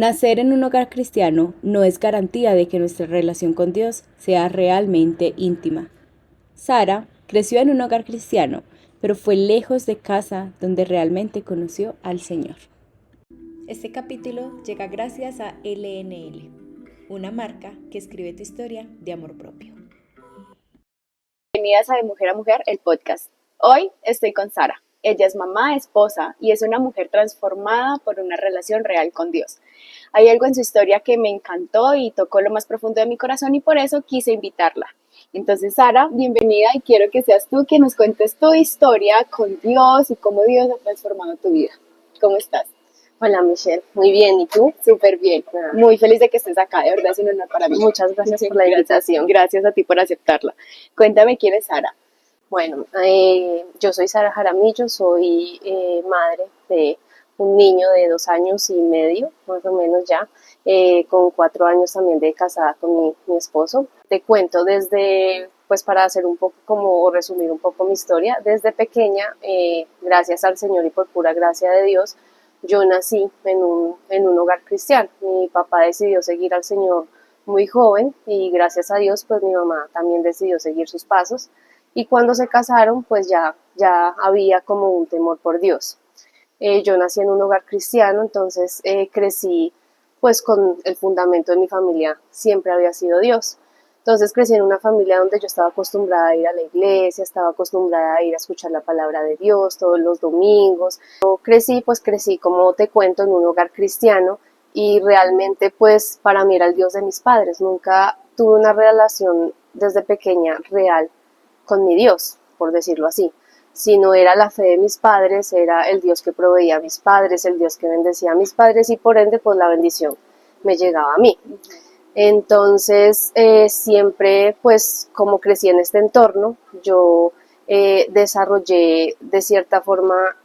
Nacer en un hogar cristiano no es garantía de que nuestra relación con Dios sea realmente íntima. Sara creció en un hogar cristiano, pero fue lejos de casa donde realmente conoció al Señor. Este capítulo llega gracias a LNL, una marca que escribe tu historia de amor propio. Bienvenidas a De Mujer, el podcast. Hoy estoy con Sara. Ella es mamá, esposa y es una mujer transformada por una relación real con Dios. Hay algo en su historia que me encantó y tocó lo más profundo de mi corazón y por eso quise invitarla. Entonces, Sara, bienvenida y quiero que seas tú quien nos cuentes tu historia con Dios y cómo Dios ha transformado tu vida. ¿Cómo estás? Hola Michelle, muy bien, ¿y tú? Súper bien, muy feliz de que estés acá, de verdad es un honor para mí. Muchas gracias por la invitación. Gracias a ti por aceptarla. Cuéntame quién es Sara. Bueno, yo soy Sara Jaramillo, soy madre de un niño de 2 años y medio, más o menos ya, con 4 años también de casada con mi esposo. Te cuento pues para hacer un poco como, o resumir un poco mi historia, desde pequeña, gracias al Señor y por pura gracia de Dios, yo nací en un hogar cristiano. Mi papá decidió seguir al Señor muy joven y gracias a Dios pues mi mamá también decidió seguir sus pasos y cuando se casaron pues ya había como un temor por Dios. Yo nací en un hogar cristiano, entonces crecí pues con el fundamento de mi familia siempre había sido Dios. Entonces crecí en una familia donde yo estaba acostumbrada a ir a la iglesia, estaba acostumbrada a ir a escuchar la palabra de Dios todos los domingos. Yo crecí, como te cuento, en un hogar cristiano y realmente pues para mí era el Dios de mis padres. Nunca tuve una relación desde pequeña real con mi Dios, por decirlo así. Si no era la fe de mis padres, era el Dios que proveía a mis padres, el Dios que bendecía a mis padres y por ende pues la bendición me llegaba a mí. Entonces, siempre, pues, como crecí en este entorno, yo desarrollé de cierta forma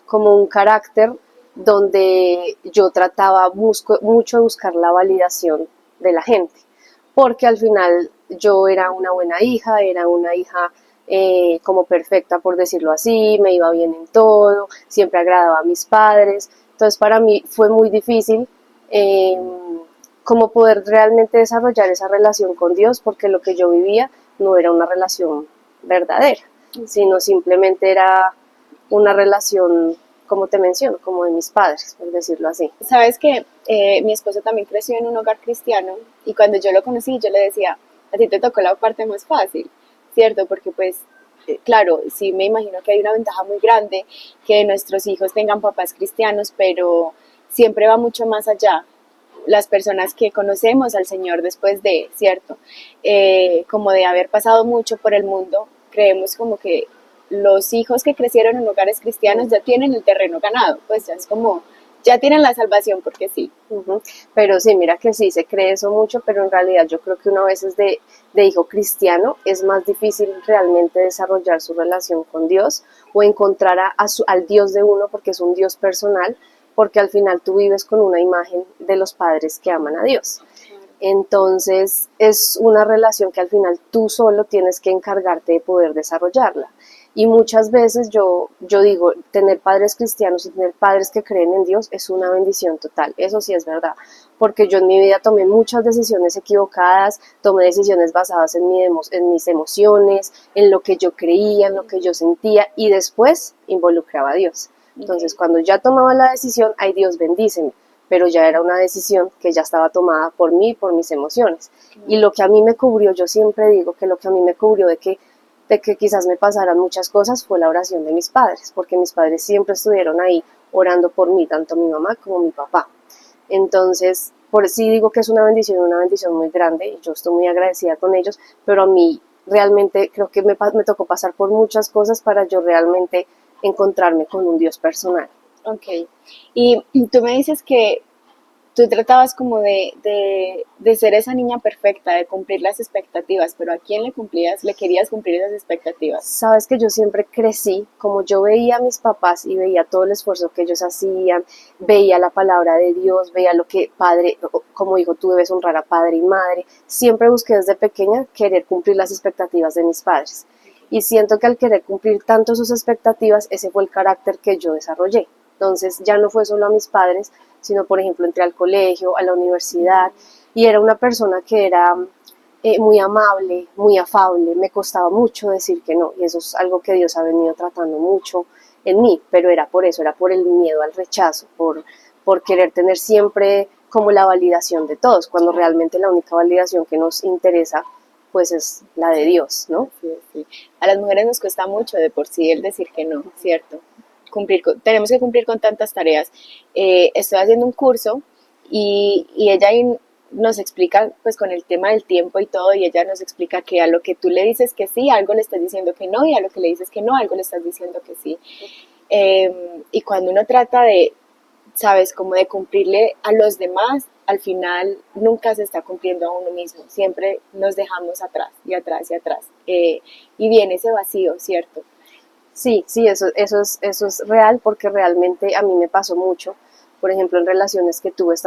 como un carácter donde yo trataba mucho de buscar la validación de la gente, porque al final yo era una buena hija, era una hija como perfecta, por decirlo así, me iba bien en todo, siempre agradaba a mis padres, entonces para mí fue muy difícil como poder realmente desarrollar esa relación con Dios, porque lo que yo vivía no era una relación verdadera, sino simplemente era una relación, como te menciono, como de mis padres, por decirlo así. Sabes que mi esposo también creció en un hogar cristiano y cuando yo lo conocí yo le decía, a ti te tocó la parte más fácil, ¿cierto? Porque pues claro, sí me imagino que hay una ventaja muy grande que nuestros hijos tengan papás cristianos, pero siempre va mucho más allá. Las personas que conocemos al Señor después de, ¿cierto? Como de haber pasado mucho por el mundo, creemos como que los hijos que crecieron en hogares cristianos ya tienen el terreno ganado, pues ya es como, ya tienen la salvación porque sí. Pero sí, mira que sí, se cree eso mucho, pero en realidad yo creo que una vez es de hijo cristiano es más difícil realmente desarrollar su relación con Dios o encontrar al Dios de uno porque es un Dios personal, porque al final tú vives con una imagen de los padres que aman a Dios. Entonces es una relación que al final tú solo tienes que encargarte de poder desarrollarla. Y muchas veces yo digo, tener padres cristianos y tener padres que creen en Dios es una bendición total, eso sí es verdad, porque yo en mi vida tomé muchas decisiones equivocadas, tomé decisiones basadas en mis emociones, en lo que yo creía, en lo que yo sentía y después involucraba a Dios. Entonces cuando ya tomaba la decisión, ay Dios bendíceme, pero ya era una decisión que ya estaba tomada por mí, por mis emociones. Y lo que a mí me cubrió, yo siempre digo que lo que a mí me cubrió de que quizás me pasaran muchas cosas fue la oración de mis padres, porque mis padres siempre estuvieron ahí orando por mí, tanto mi mamá como mi papá. Entonces, por sí digo que es una bendición muy grande, y yo estoy muy agradecida con ellos, pero a mí realmente creo que me tocó pasar por muchas cosas para yo realmente encontrarme con un Dios personal. Ok, y tú me dices que tú tratabas como de ser esa niña perfecta, de cumplir las expectativas, pero ¿a quién le querías cumplir esas expectativas? Sabes que yo siempre crecí, como yo veía a mis papás y veía todo el esfuerzo que ellos hacían, veía la palabra de Dios, veía lo que padre, como digo, tú debes honrar a padre y madre, siempre busqué desde pequeña querer cumplir las expectativas de mis padres. Y siento que al querer cumplir tanto sus expectativas, ese fue el carácter que yo desarrollé. Entonces ya no fue solo a mis padres, sino por ejemplo entré al colegio, a la universidad, y era una persona que era muy amable, muy afable, me costaba mucho decir que no, y eso es algo que Dios ha venido tratando mucho en mí, pero era por eso, era por el miedo al rechazo, por querer tener siempre como la validación de todos, cuando realmente la única validación que nos interesa pues es la de Dios, ¿no? Sí, sí. A las mujeres nos cuesta mucho de por sí el decir que no, ¿cierto? Tenemos que cumplir con tantas tareas. Estoy haciendo un curso y ella ahí nos explica, pues con el tema del tiempo y todo, y ella nos explica que a lo que tú le dices que sí, algo le estás diciendo que no, y a lo que le dices que no, algo le estás diciendo que sí. Y cuando uno trata de, sabes, como de cumplirle a los demás, al final nunca se está cumpliendo a uno mismo, siempre nos dejamos atrás y atrás y atrás. Y viene ese vacío, ¿cierto? Sí, sí, eso es real porque realmente a mí me pasó mucho, por ejemplo, en relaciones que tuve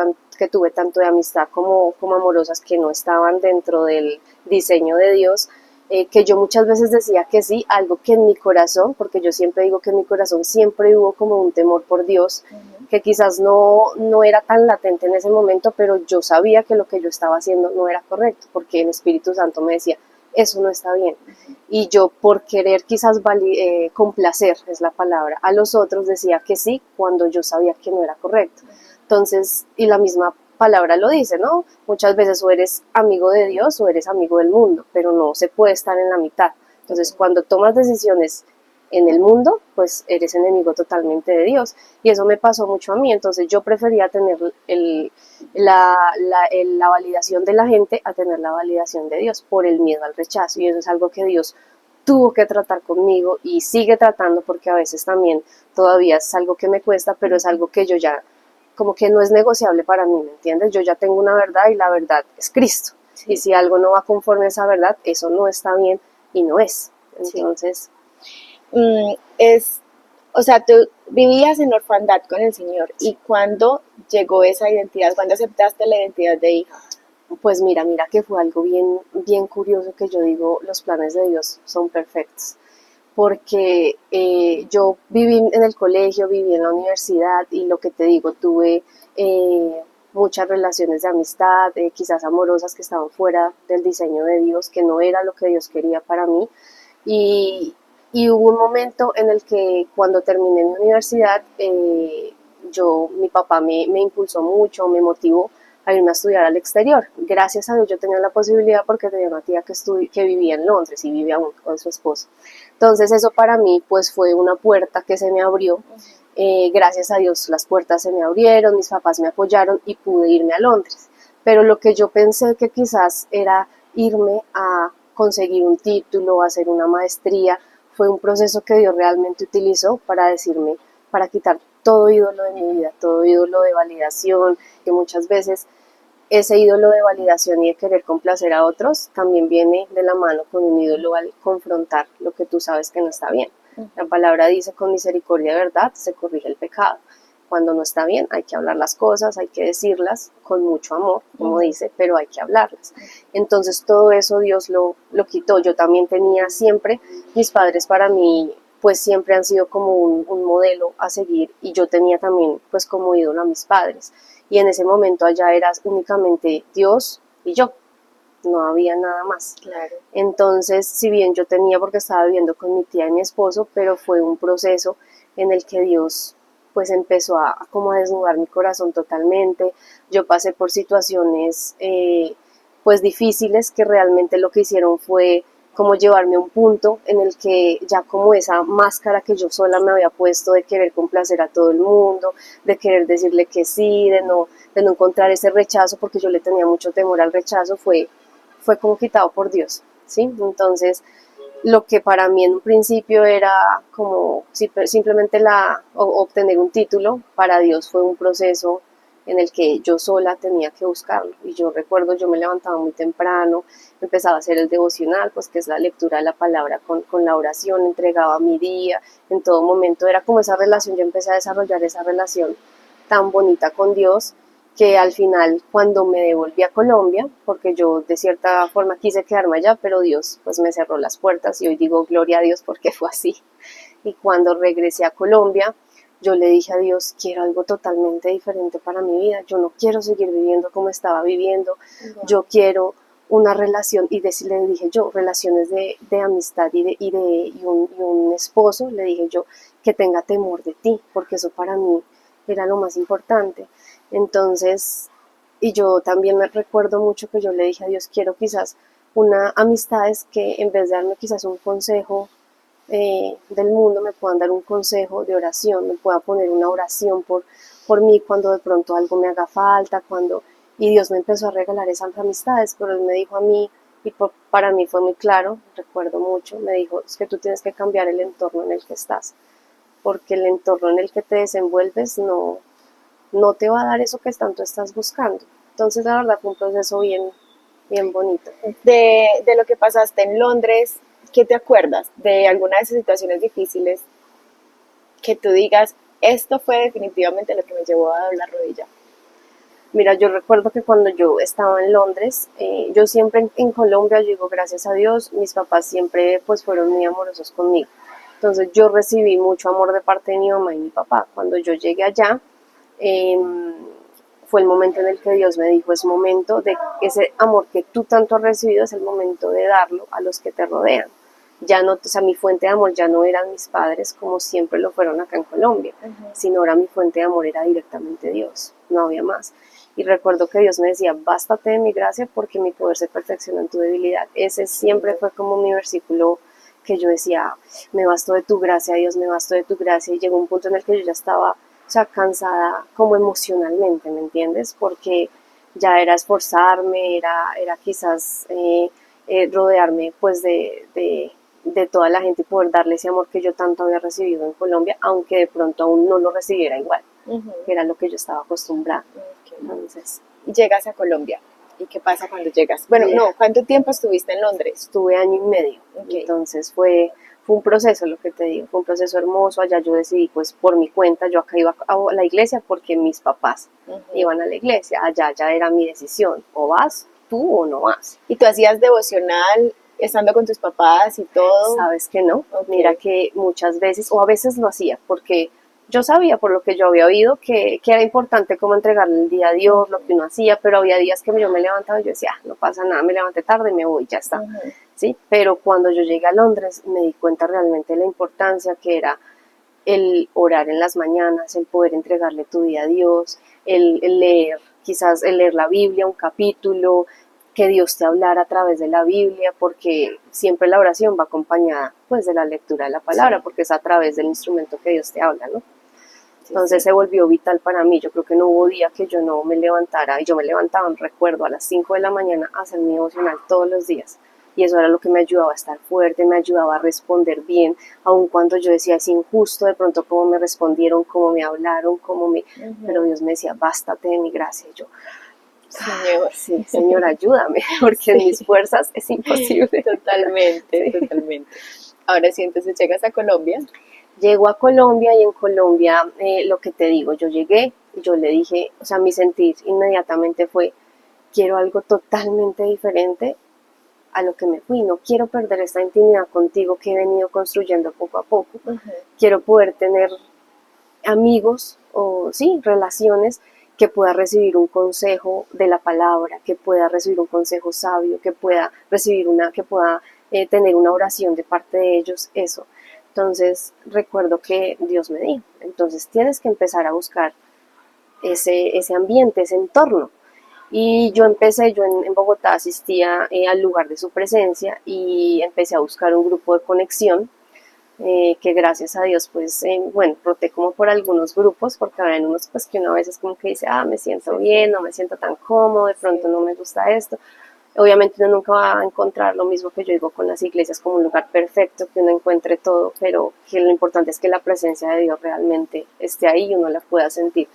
tanto de amistad como amorosas que no estaban dentro del diseño de Dios, que yo muchas veces decía que sí, algo que en mi corazón, porque yo siempre digo que en mi corazón siempre hubo como un temor por Dios, que quizás no era tan latente en ese momento, pero yo sabía que lo que yo estaba haciendo no era correcto, porque el Espíritu Santo me decía, eso no está bien. Y yo por querer quizás complacer, es la palabra, a los otros decía que sí cuando yo sabía que no era correcto. Entonces, y la misma palabra lo dice, ¿no? Muchas veces o eres amigo de Dios o eres amigo del mundo, pero no se puede estar en la mitad. Entonces, cuando tomas decisiones en el mundo, pues eres enemigo totalmente de Dios. Y eso me pasó mucho a mí, entonces yo prefería tener la validación de la gente a tener la validación de Dios por el miedo al rechazo. Y eso es algo que Dios tuvo que tratar conmigo y sigue tratando porque a veces también todavía es algo que me cuesta, pero es algo que yo ya como que no es negociable para mí, ¿me entiendes? Yo ya tengo una verdad y la verdad es Cristo. Sí. Y si algo no va conforme a esa verdad, eso no está bien y no es. Entonces... Es, o sea, tú vivías en orfandad con el Señor. ¿Y cuándo llegó esa identidad? ¿Cuándo aceptaste la identidad de hija? Pues mira que fue algo bien curioso que yo digo, los planes de Dios son perfectos. Porque yo viví en el colegio, viví en la universidad y lo que te digo, tuve muchas relaciones de amistad, quizás amorosas que estaban fuera del diseño de Dios, que no era lo que Dios quería para mí. Y, y hubo un momento en el que cuando terminé mi universidad, mi papá me impulsó mucho, me motivó a irme a estudiar al exterior. Gracias a Dios yo tenía la posibilidad porque tenía una tía que vivía en Londres y vivía aún con su esposo. Entonces eso para mí pues fue una puerta que se me abrió. Gracias a Dios las puertas se me abrieron, mis papás me apoyaron y pude irme a Londres. Pero lo que yo pensé que quizás era irme a conseguir un título, hacer una maestría, fue un proceso que Dios realmente utilizó para decirme, para quitar todo ídolo de mi vida, todo ídolo de validación, que muchas veces ese ídolo de validación y de querer complacer a otros también viene de la mano con un ídolo al confrontar lo que tú sabes que no está bien. La palabra dice, con misericordia de verdad se corrige el pecado. Cuando no está bien hay que hablar las cosas, hay que decirlas con mucho amor, como dice, pero hay que hablarlas. Entonces todo eso Dios lo quitó. Yo también tenía siempre, mis padres para mí pues siempre han sido como un modelo a seguir y yo tenía también pues como ídolo a mis padres. Y en ese momento allá era únicamente Dios y yo, no había nada más. Claro. Entonces, si bien yo tenía, porque estaba viviendo con mi tía y mi esposo, pero fue un proceso en el que Dios pues empezó a como a desnudar mi corazón totalmente. Yo pasé por situaciones pues difíciles que realmente lo que hicieron fue como llevarme a un punto en el que ya como esa máscara que yo sola me había puesto de querer complacer a todo el mundo, de querer decirle que sí, de no encontrar ese rechazo, porque yo le tenía mucho temor al rechazo, fue como quitado por Dios, ¿sí? Entonces, lo que para mí en un principio era como simplemente obtener un título, para Dios fue un proceso en el que yo sola tenía que buscarlo. Y yo recuerdo, yo me levantaba muy temprano, empezaba a hacer el devocional, pues que es la lectura de la palabra con la oración, entregaba mi día, en todo momento era como esa relación, yo empecé a desarrollar esa relación tan bonita con Dios, que al final cuando me devolví a Colombia, porque yo de cierta forma quise quedarme allá, pero Dios pues me cerró las puertas y hoy digo gloria a Dios porque fue así. Y cuando regresé a Colombia, yo le dije a Dios, quiero algo totalmente diferente para mi vida, yo no quiero seguir viviendo como estaba viviendo, yo quiero una relación, y le dije yo, relaciones de amistad y un esposo, le dije yo, que tenga temor de ti, porque eso para mí era lo más importante. Entonces, y yo también me recuerdo mucho que yo le dije a Dios, quiero quizás una amistades que en vez de darme quizás un consejo del mundo, me puedan dar un consejo de oración, me pueda poner una oración por mí cuando de pronto algo me haga falta, y Dios me empezó a regalar esas amistades, pero Él me dijo a mí, y para mí fue muy claro, recuerdo mucho, me dijo, es que tú tienes que cambiar el entorno en el que estás, porque el entorno en el que te desenvuelves no te va a dar eso que tanto estás buscando. Entonces, la verdad, fue un proceso bien bonito. De lo que pasaste en Londres, ¿qué te acuerdas de alguna de esas situaciones difíciles que tú digas, esto fue definitivamente lo que me llevó a dar la rodilla? Mira, yo recuerdo que cuando yo estaba en Londres, yo siempre en Colombia, yo digo gracias a Dios, mis papás siempre pues fueron muy amorosos conmigo. Entonces yo recibí mucho amor de parte de mi mamá y mi papá. Cuando yo llegué allá, eh, fue el momento en el que Dios me dijo, es momento de ese amor que tú tanto has recibido, es el momento de darlo a los que te rodean. Ya no, o sea, mi fuente de amor ya no eran mis padres como siempre lo fueron acá en Colombia, sino ahora mi fuente de amor era directamente Dios, no había más. Y recuerdo que Dios me decía, bástate de mi gracia porque mi poder se perfecciona en tu debilidad. Ese siempre fue como mi versículo que yo decía, me basto de tu gracia, Dios, me basto de tu gracia. Y llegó un punto en el que yo ya estaba, o sea, cansada como emocionalmente, ¿me entiendes? Porque ya era esforzarme, era quizás rodearme pues de toda la gente y poder darle ese amor que yo tanto había recibido en Colombia, aunque de pronto aún no lo recibiera igual, que era lo que yo estaba acostumbrada. Okay. Entonces, Y llegas a Colombia. ¿Y qué pasa cuando llegas? Bueno, no, ¿cuánto tiempo estuviste en Londres? Estuve año y medio, entonces fue un proceso, lo que te digo, fue un proceso hermoso. Allá yo decidí pues por mi cuenta, yo acá iba a la iglesia porque mis papás iban a la iglesia, allá ya era mi decisión, o vas tú o no vas. ¿Y tú hacías devocional estando con tus papás y todo? Sabes que no, mira que muchas veces, o a veces lo hacía, porque yo sabía por lo que yo había oído que era importante como entregarle el día a Dios, lo que uno hacía, pero había días que yo me levantaba y yo decía, no pasa nada, me levanté tarde, me voy, ya está. ¿Sí? Pero cuando yo llegué a Londres me di cuenta realmente de la importancia que era el orar en las mañanas, el poder entregarle tu día a Dios, el leer, quizás el leer la Biblia, un capítulo, que Dios te hablara a través de la Biblia, porque siempre la oración va acompañada pues de la lectura de la palabra, porque es a través del instrumento que Dios te habla, ¿no? Entonces se volvió vital para mí. Yo creo que no hubo día que yo no me levantara, y yo me levantaba, recuerdo, a las 5 de la mañana a hacer mi devocional todos los días. Y eso era lo que me ayudaba a estar fuerte, me ayudaba a responder bien, aun cuando yo decía, es injusto de pronto cómo me respondieron, cómo me hablaron, pero Dios me decía, bástate de mi gracia. Y yo, Señor, sí, Señor, ayúdame, porque en mis fuerzas es imposible. Totalmente, totalmente. Ahora sí, entonces llegas a Colombia. Llego a Colombia y en Colombia, lo que te digo, yo llegué y yo le dije, o sea, mi sentir inmediatamente fue, quiero algo totalmente diferente a lo que me fui, no quiero perder esta intimidad contigo que he venido construyendo poco a poco, quiero poder tener amigos o sí, relaciones que pueda recibir un consejo de la palabra, que pueda recibir un consejo sabio, que pueda recibir que pueda tener una oración de parte de ellos, eso. Entonces recuerdo que Dios me dijo, entonces tienes que empezar a buscar ese ambiente, ese entorno. Y yo en Bogotá asistía al lugar de su presencia y empecé a buscar un grupo de conexión que gracias a Dios pues bueno, roté como por algunos grupos porque habrá en unos pues que uno a veces como que dice, me siento bien, no me siento tan cómodo, de pronto no me gusta esto. Obviamente uno nunca va a encontrar lo mismo que yo digo con las iglesias como un lugar perfecto, que uno encuentre todo, pero que lo importante es que la presencia de Dios realmente esté ahí y uno la pueda sentir.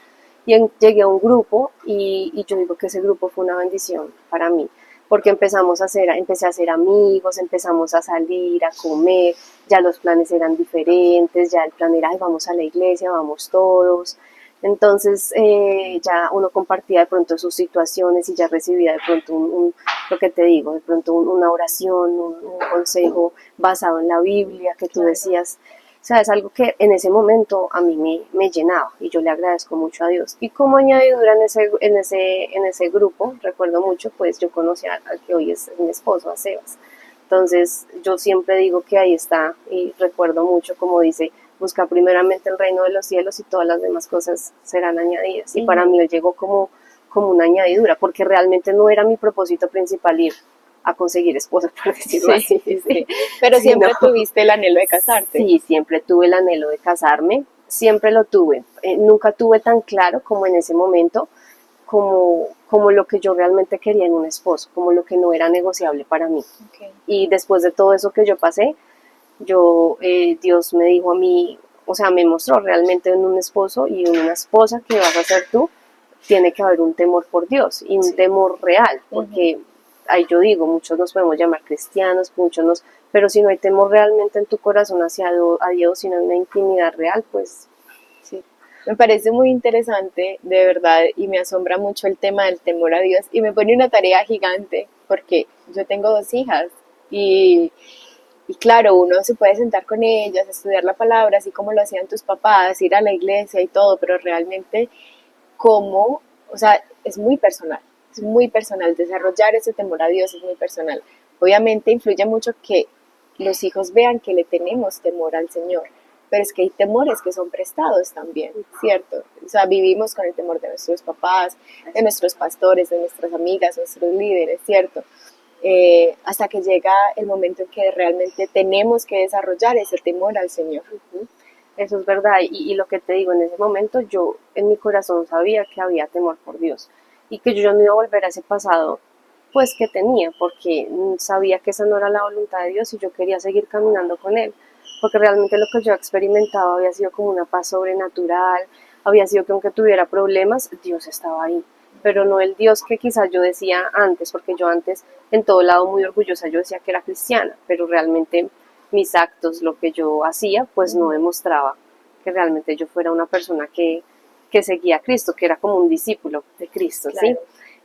Y llegué a un grupo y yo digo que ese grupo fue una bendición para mí, porque empecé a hacer amigos, empezamos a salir, a comer, ya los planes eran diferentes, ya el plan era, vamos a la iglesia, vamos todos. Entonces ya uno compartía de pronto sus situaciones y ya recibía de pronto lo que te digo, de pronto una oración, un consejo basado en la Biblia, que tú decías, O sea, es algo que en ese momento a mí me llenaba y yo le agradezco mucho a Dios. Y como añadidura en ese grupo, recuerdo mucho, pues yo conocí al que hoy es mi esposo, a Sebas. Entonces yo siempre digo que ahí está y recuerdo mucho como dice, busca primeramente el reino de los cielos y todas las demás cosas serán añadidas. Y para mí él llegó como una añadidura, porque realmente no era mi propósito principal ir a conseguir esposa, por decirlo así. Sí. Pero Sí, siempre no. tuviste el anhelo de casarte. Sí, siempre tuve el anhelo de casarme, siempre lo tuve. Nunca tuve tan claro como en ese momento, como lo que yo realmente quería en un esposo, como lo que no era negociable para mí. Okay. Y después de todo eso que yo pasé, Dios me dijo a mí, o sea, me mostró realmente en un esposo y en una esposa que vas a ser tú, tiene que haber un temor por Dios y un temor real, porque ahí yo digo, muchos nos podemos llamar cristianos, pero si no hay temor realmente en tu corazón hacia a Dios, si no hay una intimidad real, pues sí. Me parece muy interesante, de verdad, y me asombra mucho el tema del temor a Dios y me pone una tarea gigante porque yo tengo 2 hijas y claro, uno se puede sentar con ellas, estudiar la palabra, así como lo hacían tus papás, ir a la iglesia y todo, pero realmente cómo, o sea, es muy personal, desarrollar ese temor a Dios es muy personal. Obviamente influye mucho que los hijos vean que le tenemos temor al Señor, pero es que hay temores que son prestados también, ¿cierto? O sea, vivimos con el temor de nuestros papás, de nuestros pastores, de nuestras amigas, nuestros líderes, ¿cierto? Hasta que llega el momento en que realmente tenemos que desarrollar ese temor al Señor. eso es verdad. Y lo que te digo, en ese momento yo en mi corazón sabía que había temor por Dios y que yo no iba a volver a ese pasado pues que tenía, porque sabía que esa no era la voluntad de Dios y yo quería seguir caminando con Él, porque realmente lo que yo experimentaba había sido como una paz sobrenatural, había sido que aunque tuviera problemas, Dios estaba ahí, pero no el Dios que quizás yo decía antes, porque yo antes en todo lado muy orgullosa yo decía que era cristiana, pero realmente mis actos, lo que yo hacía, pues no demostraba que realmente yo fuera una persona que seguía a Cristo, que era como un discípulo de Cristo, Claro. ¿sí?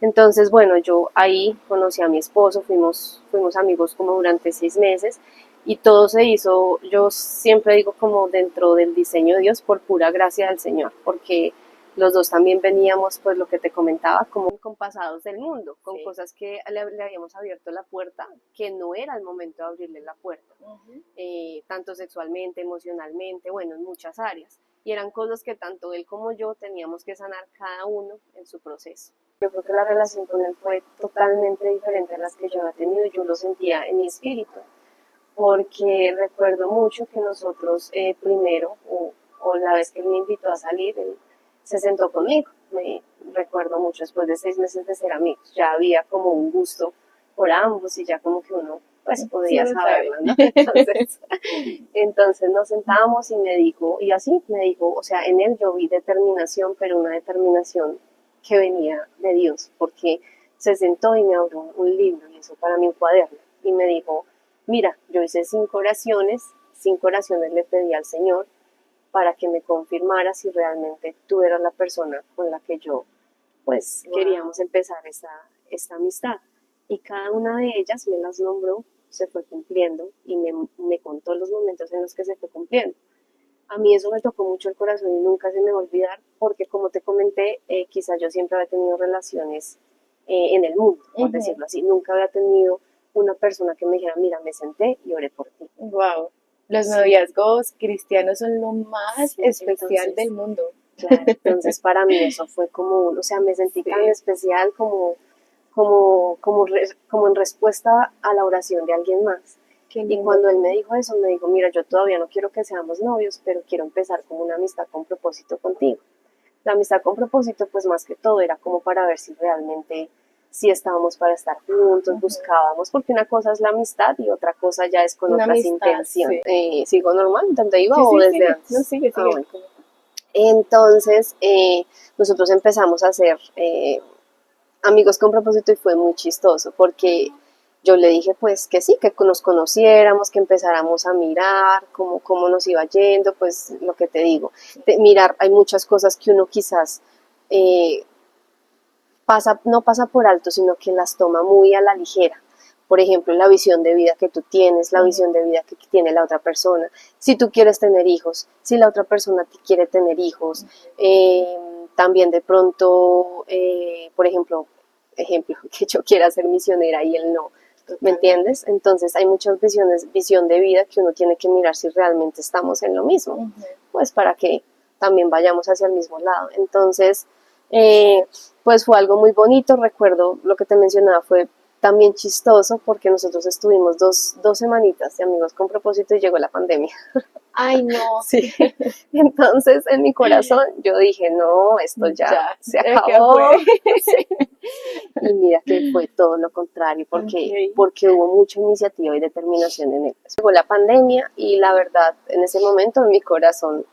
Entonces, bueno, yo ahí conocí a mi esposo, fuimos amigos como durante 6 meses y todo se hizo, yo siempre digo como dentro del diseño de Dios por pura gracia del Señor, porque los dos también veníamos, pues lo que te comentaba, como con pasados del mundo, con cosas que le habíamos abierto la puerta, que no era el momento de abrirle la puerta, tanto sexualmente, emocionalmente, bueno, en muchas áreas. Y eran cosas que tanto él como yo teníamos que sanar cada uno en su proceso. Yo creo que la relación con él fue totalmente diferente a las que yo había tenido, yo lo sentía en mi espíritu, porque recuerdo mucho que nosotros primero, o la vez que él me invitó a salir, él se sentó conmigo, me recuerdo mucho, después de 6 meses de ser amigos, ya había como un gusto por ambos y ya como que uno pues podía saberlo, ¿no? Entonces nos sentamos y me dijo, y así me dijo, o sea, en él yo vi determinación, pero una determinación que venía de Dios, porque se sentó y me abrió un libro, y eso para mí un cuaderno, y me dijo, mira, yo hice 5 oraciones le pedí al Señor para que me confirmara si realmente tú eras la persona con la que yo, pues, queríamos empezar esta amistad. Y cada una de ellas me las nombró, se fue cumpliendo y me contó los momentos en los que se fue cumpliendo. A mí eso me tocó mucho el corazón y nunca se me va a olvidar porque como te comenté, quizás yo siempre había tenido relaciones en el mundo, por decirlo así. Nunca había tenido una persona que me dijera, mira, me senté y oré por ti. Wow. Los noviazgos cristianos son lo más especial entonces, del mundo. Claro, entonces para mí eso fue como, o sea, me sentí tan especial como en respuesta a la oración de alguien más. Y cuando él me dijo eso, me dijo, mira, yo todavía no quiero que seamos novios, pero quiero empezar como una amistad con propósito contigo. La amistad con propósito, pues más que todo, era como para ver si realmente si estábamos para estar juntos, buscábamos, porque una cosa es la amistad y otra cosa ya es con Una otras amistad, intenciones. sí. ¿Sigo normal? ¿Dónde iba Sí, o sí, desde sigue. antes? No, sigue. Bueno. Entonces, nosotros empezamos a ser amigos con propósito y fue muy chistoso porque yo le dije pues que sí, que nos conociéramos, que empezáramos a mirar cómo nos iba yendo, pues lo que te digo, mirar, hay muchas cosas que uno quizás no pasa por alto, sino que las toma muy a la ligera. por ejemplo, la visión de vida que tú tienes, la visión de vida que tiene la otra persona, si tú quieres tener hijos, si la otra persona te quiere tener hijos, también de pronto, por ejemplo, que yo quiera ser misionera y él no, ¿me entiendes? Entonces hay muchas visión de vida que uno tiene que mirar si realmente estamos en lo mismo, pues para que también vayamos hacia el mismo lado. Entonces, pues fue algo muy bonito, recuerdo lo que te mencionaba, fue también chistoso porque nosotros estuvimos dos semanitas de amigos con propósito y llegó la pandemia. Ay, no. Sí. Entonces en mi corazón yo dije, no, esto ya se acabó. Sí. Y mira que fue todo lo contrario, porque hubo mucha iniciativa y determinación en él. Llegó la pandemia y la verdad, en ese momento en mi corazón,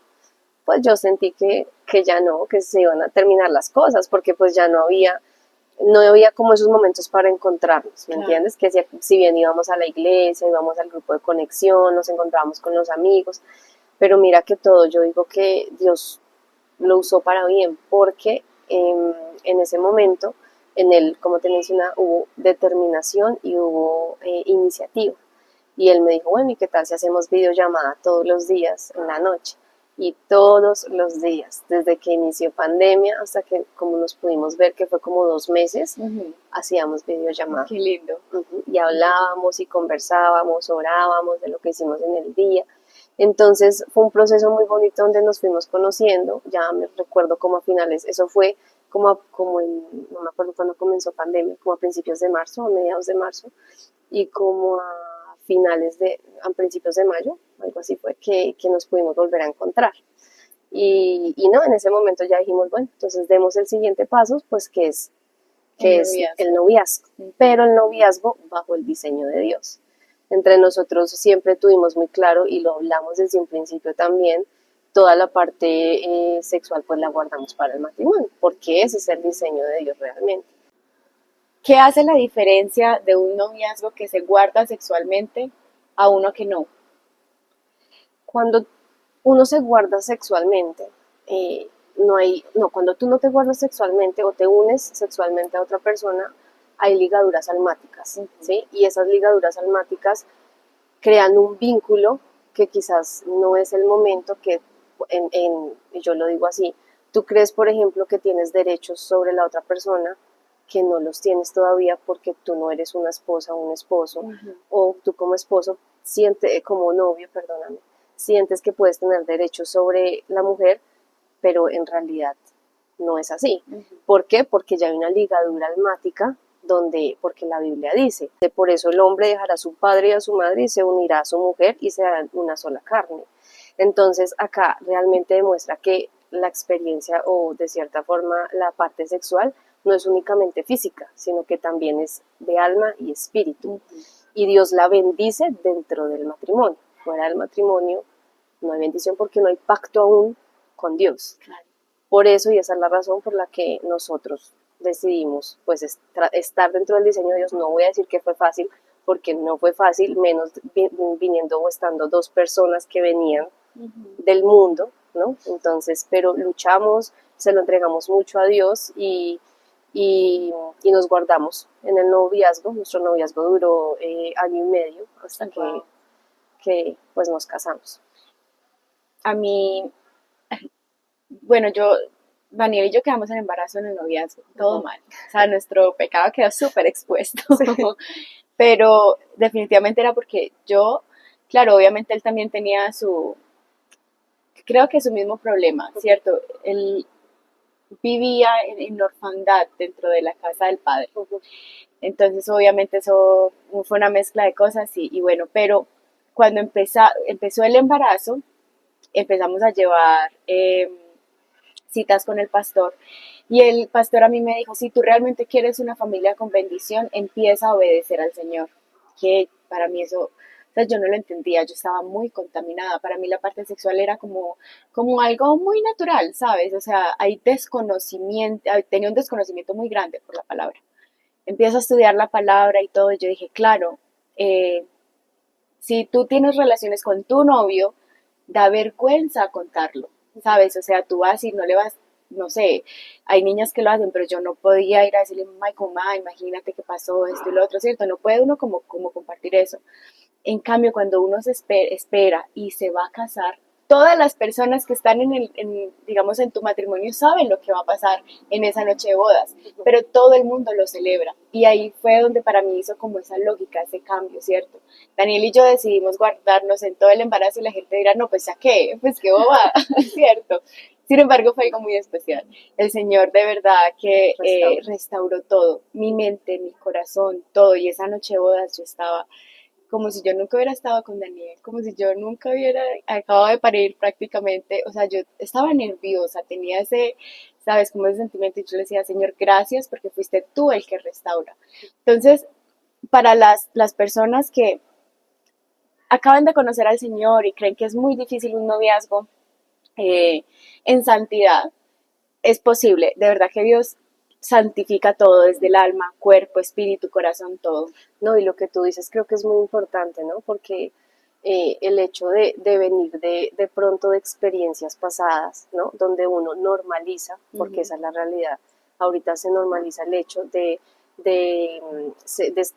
pues yo sentí que ya no, que se iban a terminar las cosas, porque pues ya no había como esos momentos para encontrarnos, ¿me entiendes? Que si bien íbamos a la iglesia, íbamos al grupo de conexión, nos encontrábamos con los amigos, pero mira que todo, yo digo que Dios lo usó para bien, porque en ese momento, como te mencionaba, hubo determinación y hubo iniciativa. Y él me dijo, bueno, ¿y qué tal si hacemos videollamada todos los días en la noche? Y todos los días, desde que inició pandemia hasta que, como nos pudimos ver, que fue como 2 meses, hacíamos videollamada. Qué lindo. Y hablábamos y conversábamos, orábamos de lo que hicimos en el día. Entonces fue un proceso muy bonito donde nos fuimos conociendo, ya me recuerdo como a finales, eso fue como no me acuerdo cuándo comenzó pandemia, como a principios de marzo, a mediados de marzo, y como a principios de mayo, algo así fue, que nos pudimos volver a encontrar. Y no, en ese momento ya dijimos, bueno, entonces demos el siguiente paso, pues que es el noviazgo, pero el noviazgo bajo el diseño de Dios. Entre nosotros siempre tuvimos muy claro, y lo hablamos desde un principio también, toda la parte sexual pues la guardamos para el matrimonio, porque ese es el diseño de Dios realmente. ¿Qué hace la diferencia de un noviazgo que se guarda sexualmente a uno que no? Cuando uno se guarda sexualmente, cuando tú no te guardas sexualmente o te unes sexualmente a otra persona, hay ligaduras almáticas, ¿sí? Y esas ligaduras almáticas crean un vínculo que quizás no es el momento que, yo lo digo así, tú crees, por ejemplo, que tienes derechos sobre la otra persona que no los tienes todavía porque tú no eres una esposa o un esposo, o tú como esposo, como novio, perdóname, sientes que puedes tener derechos sobre la mujer, pero en realidad no es así. ¿Por qué? Porque ya hay una ligadura almática porque la Biblia dice, por eso el hombre dejará a su padre y a su madre y se unirá a su mujer y serán una sola carne. Entonces acá realmente demuestra que la experiencia o de cierta forma la parte sexual no es únicamente física, sino que también es de alma y espíritu. Y Dios la bendice dentro del matrimonio. Fuera del matrimonio no hay bendición porque no hay pacto aún con Dios. Por eso, y esa es la razón por la que nosotros decidimos pues estar dentro del diseño de Dios. No voy a decir que fue fácil, porque no fue fácil, menos viniendo o estando dos personas que venían del mundo, ¿no? Entonces, pero luchamos, se lo entregamos mucho a Dios y nos guardamos en el noviazgo. Nuestro noviazgo duró 1 año y medio hasta que pues nos casamos. A mí, bueno, Daniel y yo quedamos en embarazo en el noviazgo, todo mal. O sea, nuestro pecado quedó súper expuesto. Sí. Pero definitivamente era porque claro, obviamente él también tenía creo que su mismo problema, ¿cierto? Él vivía en orfandad dentro de la casa del padre. Entonces, obviamente eso fue una mezcla de cosas y bueno, pero cuando empezó el embarazo, empezamos a llevar citas con el pastor y el pastor a mí me dijo, si tú realmente quieres una familia con bendición, empieza a obedecer al Señor. Que para mí eso, o sea, yo no lo entendía, yo estaba muy contaminada, para mí la parte sexual era como algo muy natural, ¿sabes? O sea, tenía un desconocimiento muy grande por la palabra. Empiezo a estudiar la palabra y todo, y yo dije, claro, si tú tienes relaciones con tu novio, da vergüenza contarlo, ¿sabes? O sea, tú vas y no le vas no sé, hay niñas que lo hacen, pero yo no podía ir a decirle, mamá, mamá, imagínate que pasó esto y lo otro, ¿cierto? No puede uno como compartir eso. En cambio, cuando uno se espera y se va a casar, todas las personas que están digamos, en tu matrimonio saben lo que va a pasar en esa noche de bodas, pero todo el mundo lo celebra. Y ahí fue donde para mí hizo como esa lógica, ese cambio, ¿cierto? Daniel y yo decidimos guardarnos en todo el embarazo y la gente dirá, no, pues ya qué, pues qué boba, ¿cierto? Sin embargo, fue algo muy especial. El Señor de verdad que restauró todo, mi mente, mi corazón, todo. Y esa noche de bodas yo estaba como si yo nunca hubiera estado con Daniel, como si yo nunca hubiera acabado de parir prácticamente, o sea, yo estaba nerviosa, tenía ese, sabes, como ese sentimiento y yo le decía, Señor, gracias porque fuiste tú el que restaura. Entonces, para las personas que acaban de conocer al Señor y creen que es muy difícil un noviazgo eh, en santidad, es posible, de verdad que Dios santifica todo desde el alma, cuerpo, espíritu, corazón, todo. No, y lo que tú dices creo que es muy importante, ¿no? Porque el hecho de venir de pronto de experiencias pasadas, ¿no? Donde uno normaliza, porque esa es la realidad, ahorita se normaliza el hecho de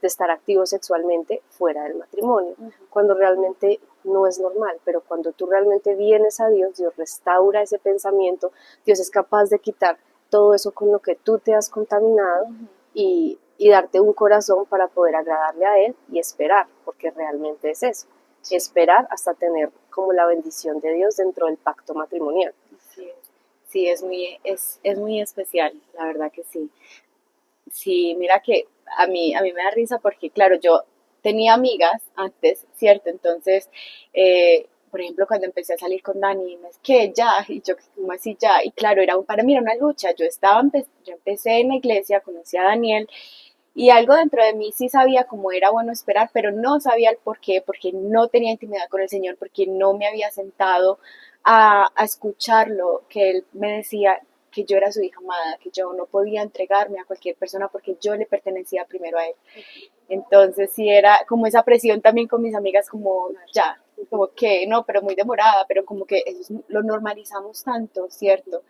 estar activo sexualmente fuera del matrimonio, cuando realmente no es normal, pero cuando tú realmente vienes a Dios, Dios restaura ese pensamiento, Dios es capaz de quitar todo eso con lo que tú te has contaminado y darte un corazón para poder agradarle a Él y esperar, porque realmente es eso, esperar hasta tener como la bendición de Dios dentro del pacto matrimonial. Sí, es muy especial, la verdad que sí. Sí, mira que a mí me da risa porque, claro, yo tenía amigas antes, ¿cierto? Entonces, por ejemplo, cuando empecé a salir con Dani, me es que ya, y yo, ¿cómo así ya? Y claro, para mí era una lucha. Yo empecé en la iglesia, conocí a Daniel, y algo dentro de mí sí sabía cómo era bueno esperar, pero no sabía el por qué, porque no tenía intimidad con el Señor, porque no me había sentado a escucharlo, que Él me decía que yo era su hija amada, que yo no podía entregarme a cualquier persona porque yo le pertenecía primero a Él. Entonces sí era como esa presión también con mis amigas, como ya, como que no, pero muy demorada, pero como que eso lo normalizamos tanto, ¿cierto?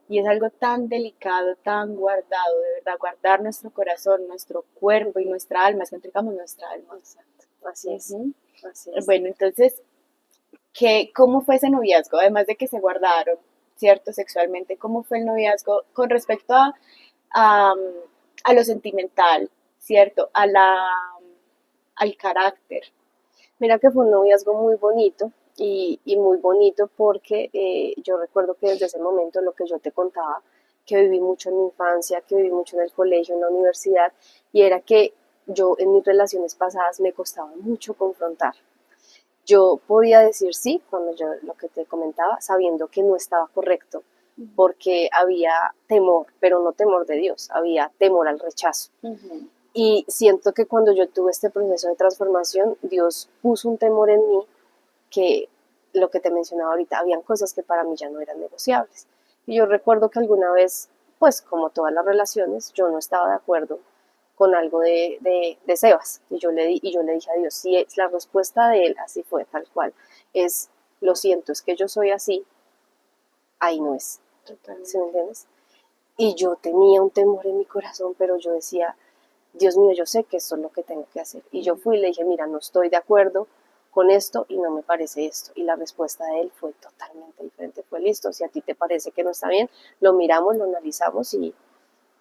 Y es algo tan delicado, tan guardado, de verdad, guardar nuestro corazón, nuestro cuerpo y nuestra alma, es que entregamos nuestra alma. Exacto, así es. Así es. Bueno, entonces, ¿cómo fue ese noviazgo? Además de que se guardaron, ¿cierto? Sexualmente, ¿cómo fue el noviazgo con respecto a, a lo sentimental, ¿cierto? Al carácter. Mira que fue un noviazgo muy bonito y muy bonito porque yo recuerdo que desde ese momento lo que yo te contaba, que viví mucho en mi infancia, que viví mucho en el colegio, en la universidad, y era que yo en mis relaciones pasadas me costaba mucho confrontar. Yo podía decir sí cuando yo lo que te comentaba, sabiendo que no estaba correcto, porque había temor, pero no temor de Dios, había temor al rechazo. Y siento que cuando yo tuve este proceso de transformación, Dios puso un temor en mí que lo que te mencionaba ahorita, habían cosas que para mí ya no eran negociables. Y yo recuerdo que alguna vez, pues como todas las relaciones, yo no estaba de acuerdo con algo de Sebas. Y yo le dije a Dios, si es la respuesta de él, así fue, tal cual, es, lo siento, es que yo soy así, ahí no es. ¿Sí me entiendes? Y yo tenía un temor en mi corazón, pero yo decía, Dios mío, yo sé que esto es lo que tengo que hacer. Y yo fui y le dije, mira, no estoy de acuerdo con esto y no me parece esto. Y la respuesta de él fue totalmente diferente. Fue listo, si a ti te parece que no está bien, lo miramos, lo analizamos y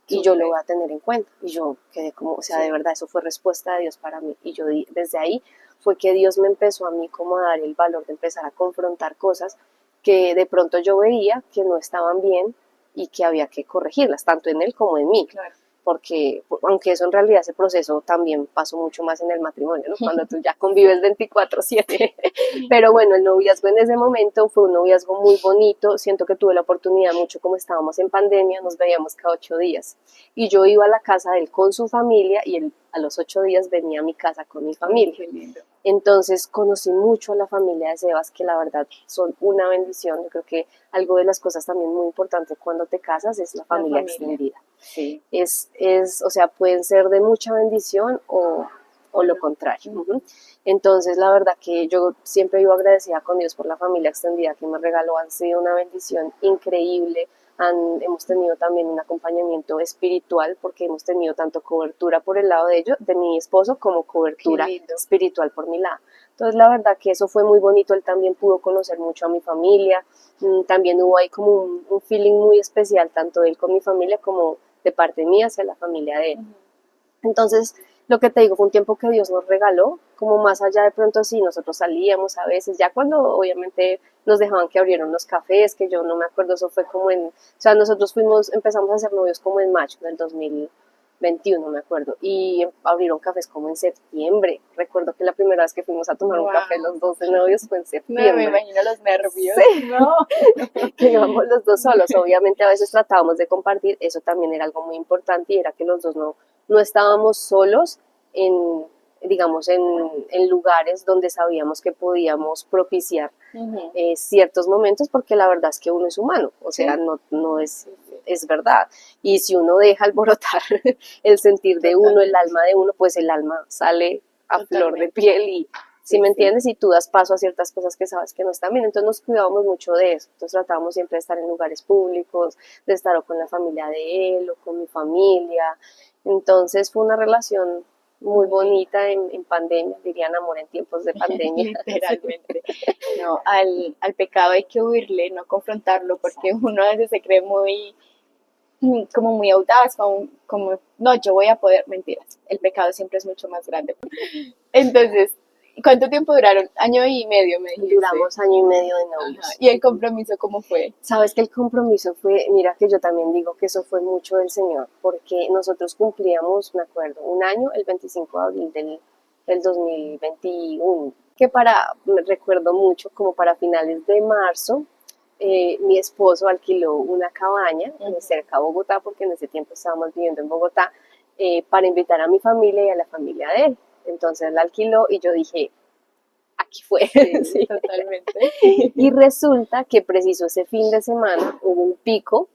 yo lo voy a tener en cuenta. Y yo quedé como, o sea, de verdad, eso fue respuesta de Dios para mí. Y yo desde ahí fue que Dios me empezó a mí como a dar el valor de empezar a confrontar cosas que de pronto yo veía que no estaban bien y que había que corregirlas, tanto en él como en mí. Claro. Porque aunque eso en realidad, ese proceso también pasó mucho más en el matrimonio, ¿no? Cuando tú ya convives 24/7. Pero bueno, el noviazgo en ese momento fue un noviazgo muy bonito, siento que tuve la oportunidad mucho, como estábamos en pandemia, nos veíamos cada 8 días. Y yo iba a la casa de él con su familia y él a los 8 días venía a mi casa con mi familia. Qué lindo. Entonces conocí mucho a la familia de Sebas, que la verdad son una bendición. Yo creo que algo de las cosas también muy importantes cuando te casas es la familia extendida. Sí. O sea, pueden ser de mucha bendición o lo contrario. Entonces, la verdad que yo siempre vivo agradecida con Dios por la familia extendida que me regaló. Han sido una bendición increíble, hemos tenido también un acompañamiento espiritual, porque hemos tenido tanto cobertura por el lado de ellos, de mi esposo, como cobertura espiritual por mi lado. Entonces la verdad que eso fue muy bonito, él también pudo conocer mucho a mi familia, también hubo ahí como un feeling muy especial, tanto él con mi familia como de parte mía hacia la familia de él. Entonces, lo que te digo, fue un tiempo que Dios nos regaló, como más allá de pronto sí, nosotros salíamos a veces, ya cuando obviamente nos dejaban que abrieron los cafés, que yo no me acuerdo, eso fue como o sea, nosotros empezamos a ser novios como en mayo del 2021, me acuerdo, y abrieron cafés como en septiembre. Recuerdo que la primera vez que fuimos a tomar un café los dos de novios fue en septiembre. No, me imagino los nervios. Sí. No. Que íbamos los dos solos, obviamente a veces tratábamos de compartir, eso también era algo muy importante y era que los dos no estábamos solos digamos, en lugares donde sabíamos que podíamos propiciar ciertos momentos, porque la verdad es que uno es humano, o sea, no es verdad. Y si uno deja alborotar el sentir de uno, el alma de uno, pues el alma sale a flor de piel y, ¿sí me entiendes? Y tú das paso a ciertas cosas que sabes que no están bien. Entonces nos cuidábamos mucho de eso. Entonces tratábamos siempre de estar en lugares públicos, de estar o con la familia de él o con mi familia. Entonces fue una relación muy bonita en pandemia, dirían amor en tiempos de pandemia. Literalmente. No, al pecado hay que huirle, no confrontarlo, porque uno a veces se cree como muy audaz, no, yo voy a poder, mentiras, el pecado siempre es mucho más grande. Entonces, ¿cuánto tiempo duraron? Año y medio, me dijiste. Duramos año y medio de novios. Ajá. ¿Y el compromiso cómo fue? Sabes que el compromiso fue, mira que yo también digo que eso fue mucho del Señor, porque nosotros cumplíamos, me acuerdo, un año el 25 de abril del 2021, que me recuerdo mucho, como para finales de marzo, mi esposo alquiló una cabaña cerca de Bogotá, porque en ese tiempo estábamos viviendo en Bogotá, para invitar a mi familia y a la familia de él. Entonces la alquiló y yo dije, aquí fue. Sí, totalmente. Y resulta que preciso ese fin de semana hubo un pico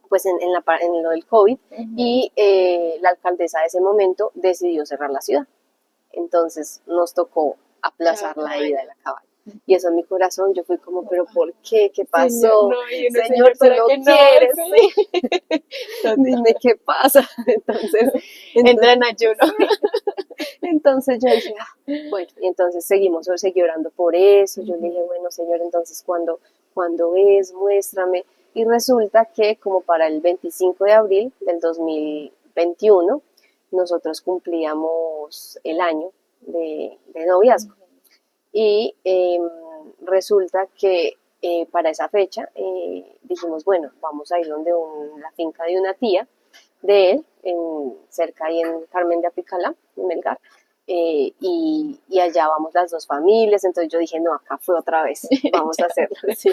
pues en lo del COVID y la alcaldesa de ese momento decidió cerrar la ciudad. Entonces nos tocó aplazar la ida de la cabaña. Y eso en mi corazón, yo fui como, ¿pero por qué? ¿Qué pasó? Señor, tú lo quieres. Dime qué pasa. Entonces entra en ayuno. Entonces yo dije, bueno, y entonces seguí orando por eso. Yo le dije, bueno, Señor, entonces ¿cuándo es? Muéstrame. Y resulta que como para el 25 de abril del 2021, nosotros cumplíamos el año de noviazgo. Y resulta que para esa fecha dijimos, bueno, vamos a ir donde la finca de una tía de él, cerca ahí en Carmen de Apicalá, en Melgar, y allá vamos las dos familias. Entonces yo dije, no, acá fue otra vez, vamos a hacerlo. Sí.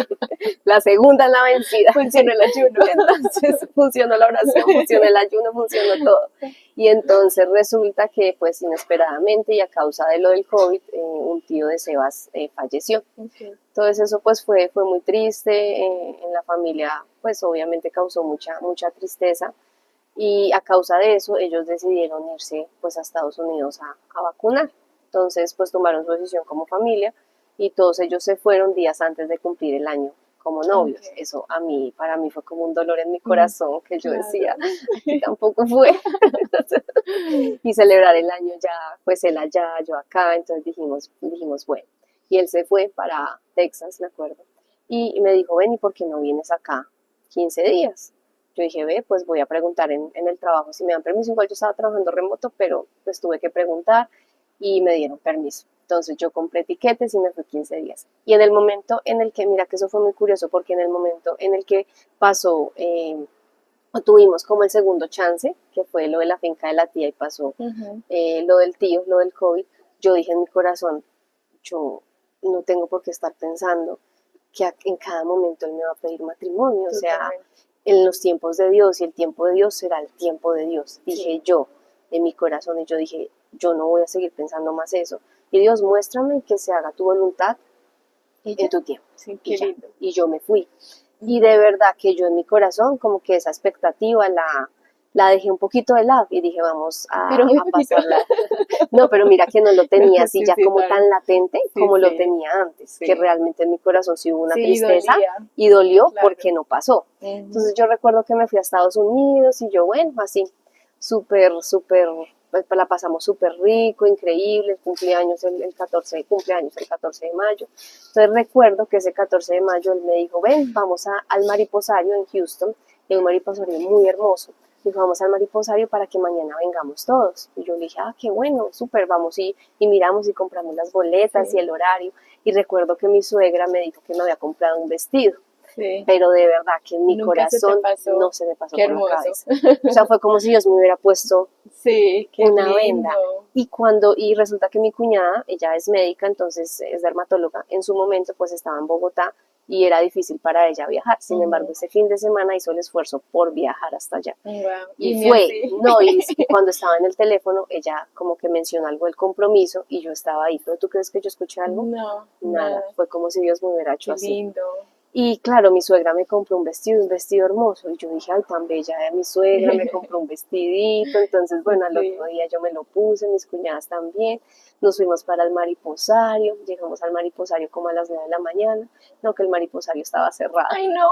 La segunda es la vencida. Funcionó el ayuno. Entonces funcionó la oración, funcionó el ayuno, funcionó todo. Y entonces resulta que pues inesperadamente y a causa de lo del COVID, un tío de Sebas falleció. Entonces eso pues fue muy triste, en la familia pues obviamente causó mucha tristeza. Y a causa de eso ellos decidieron irse pues a Estados Unidos a vacunar. Entonces pues tomaron su decisión como familia y todos ellos se fueron días antes de cumplir el año como novios. Eso para mí fue como un dolor en mi corazón, que yo decía, tampoco fue. Y celebrar el año ya, pues él allá, yo acá. Entonces dijimos bueno. Y él se fue para Texas, me acuerdo, y me dijo, ven, ¿y por qué no vienes acá 15 días? Yo dije, pues voy a preguntar en el trabajo si me dan permiso. Igual yo estaba trabajando remoto, pero pues tuve que preguntar y me dieron permiso. Entonces yo compré tiquetes y me fui 15 días. Y en el momento en el que, mira que eso fue muy curioso, porque en el momento en el que pasó, tuvimos como el segundo chance, que fue lo de la finca de la tía y pasó lo del tío, lo del COVID, yo dije en mi corazón, yo no tengo por qué estar pensando que en cada momento él me va a pedir matrimonio. O sea, en los tiempos de Dios, y el tiempo de Dios será el tiempo de Dios, dije yo en mi corazón. Y yo dije, yo no voy a seguir pensando más eso. Y Dios, muéstrame que se haga tu voluntad en tu tiempo. Sí, qué lindo. Y yo me fui. Y de verdad que yo en mi corazón, como que esa expectativa la dejé un poquito de lado y dije, vamos Pero muy a poquito. pasarla. No, pero mira que no lo tenía así Sí, ya sí, como tan latente sí, como lo sí, tenía antes, sí. que realmente en mi corazón sí hubo una Sí, tristeza dolía. y dolió Claro. porque no pasó. Ujú. Entonces yo recuerdo que me fui a Estados Unidos y yo, bueno, así, súper, pues la pasamos súper rico, increíble, cumpleaños el 14, cumpleaños el 14 de mayo. Entonces recuerdo que ese 14 de mayo él me dijo, ven, vamos al Mariposario en Houston, es un mariposario muy hermoso. Dijo, vamos al Mariposario para que mañana vengamos todos. Y yo le dije, qué bueno, súper, vamos y miramos y compramos las boletas Sí. y el horario. Y recuerdo que mi suegra me dijo que me había comprado un vestido. Sí. Pero de verdad que en mi Nunca se te corazón pasó. no se me pasó Qué por la hermoso. cabeza. O sea, fue como si Dios me hubiera puesto Sí, qué una lindo. venda. Y resulta que mi cuñada, ella es médica, entonces es dermatóloga, en su momento pues estaba en Bogotá y era difícil para ella viajar. Sin embargo, ese fin de semana hizo el esfuerzo por viajar hasta allá. Wow. Y ni fue, así. no, y cuando estaba en el teléfono, ella como que mencionó algo del compromiso y yo estaba ahí. ¿Pero tú crees que yo escuché algo? No, Nada, nada. fue como si Dios me hubiera hecho Qué así. lindo. Y claro, mi suegra me compró un vestido hermoso. Y yo dije, ay, tan bella mi suegra, me compró un vestidito. Entonces, bueno, al Sí. otro día yo me lo puse, mis cuñadas también. Nos fuimos para el Mariposario. Llegamos al Mariposario como a las 9 de la mañana. No, que el Mariposario estaba cerrado. Ay, no.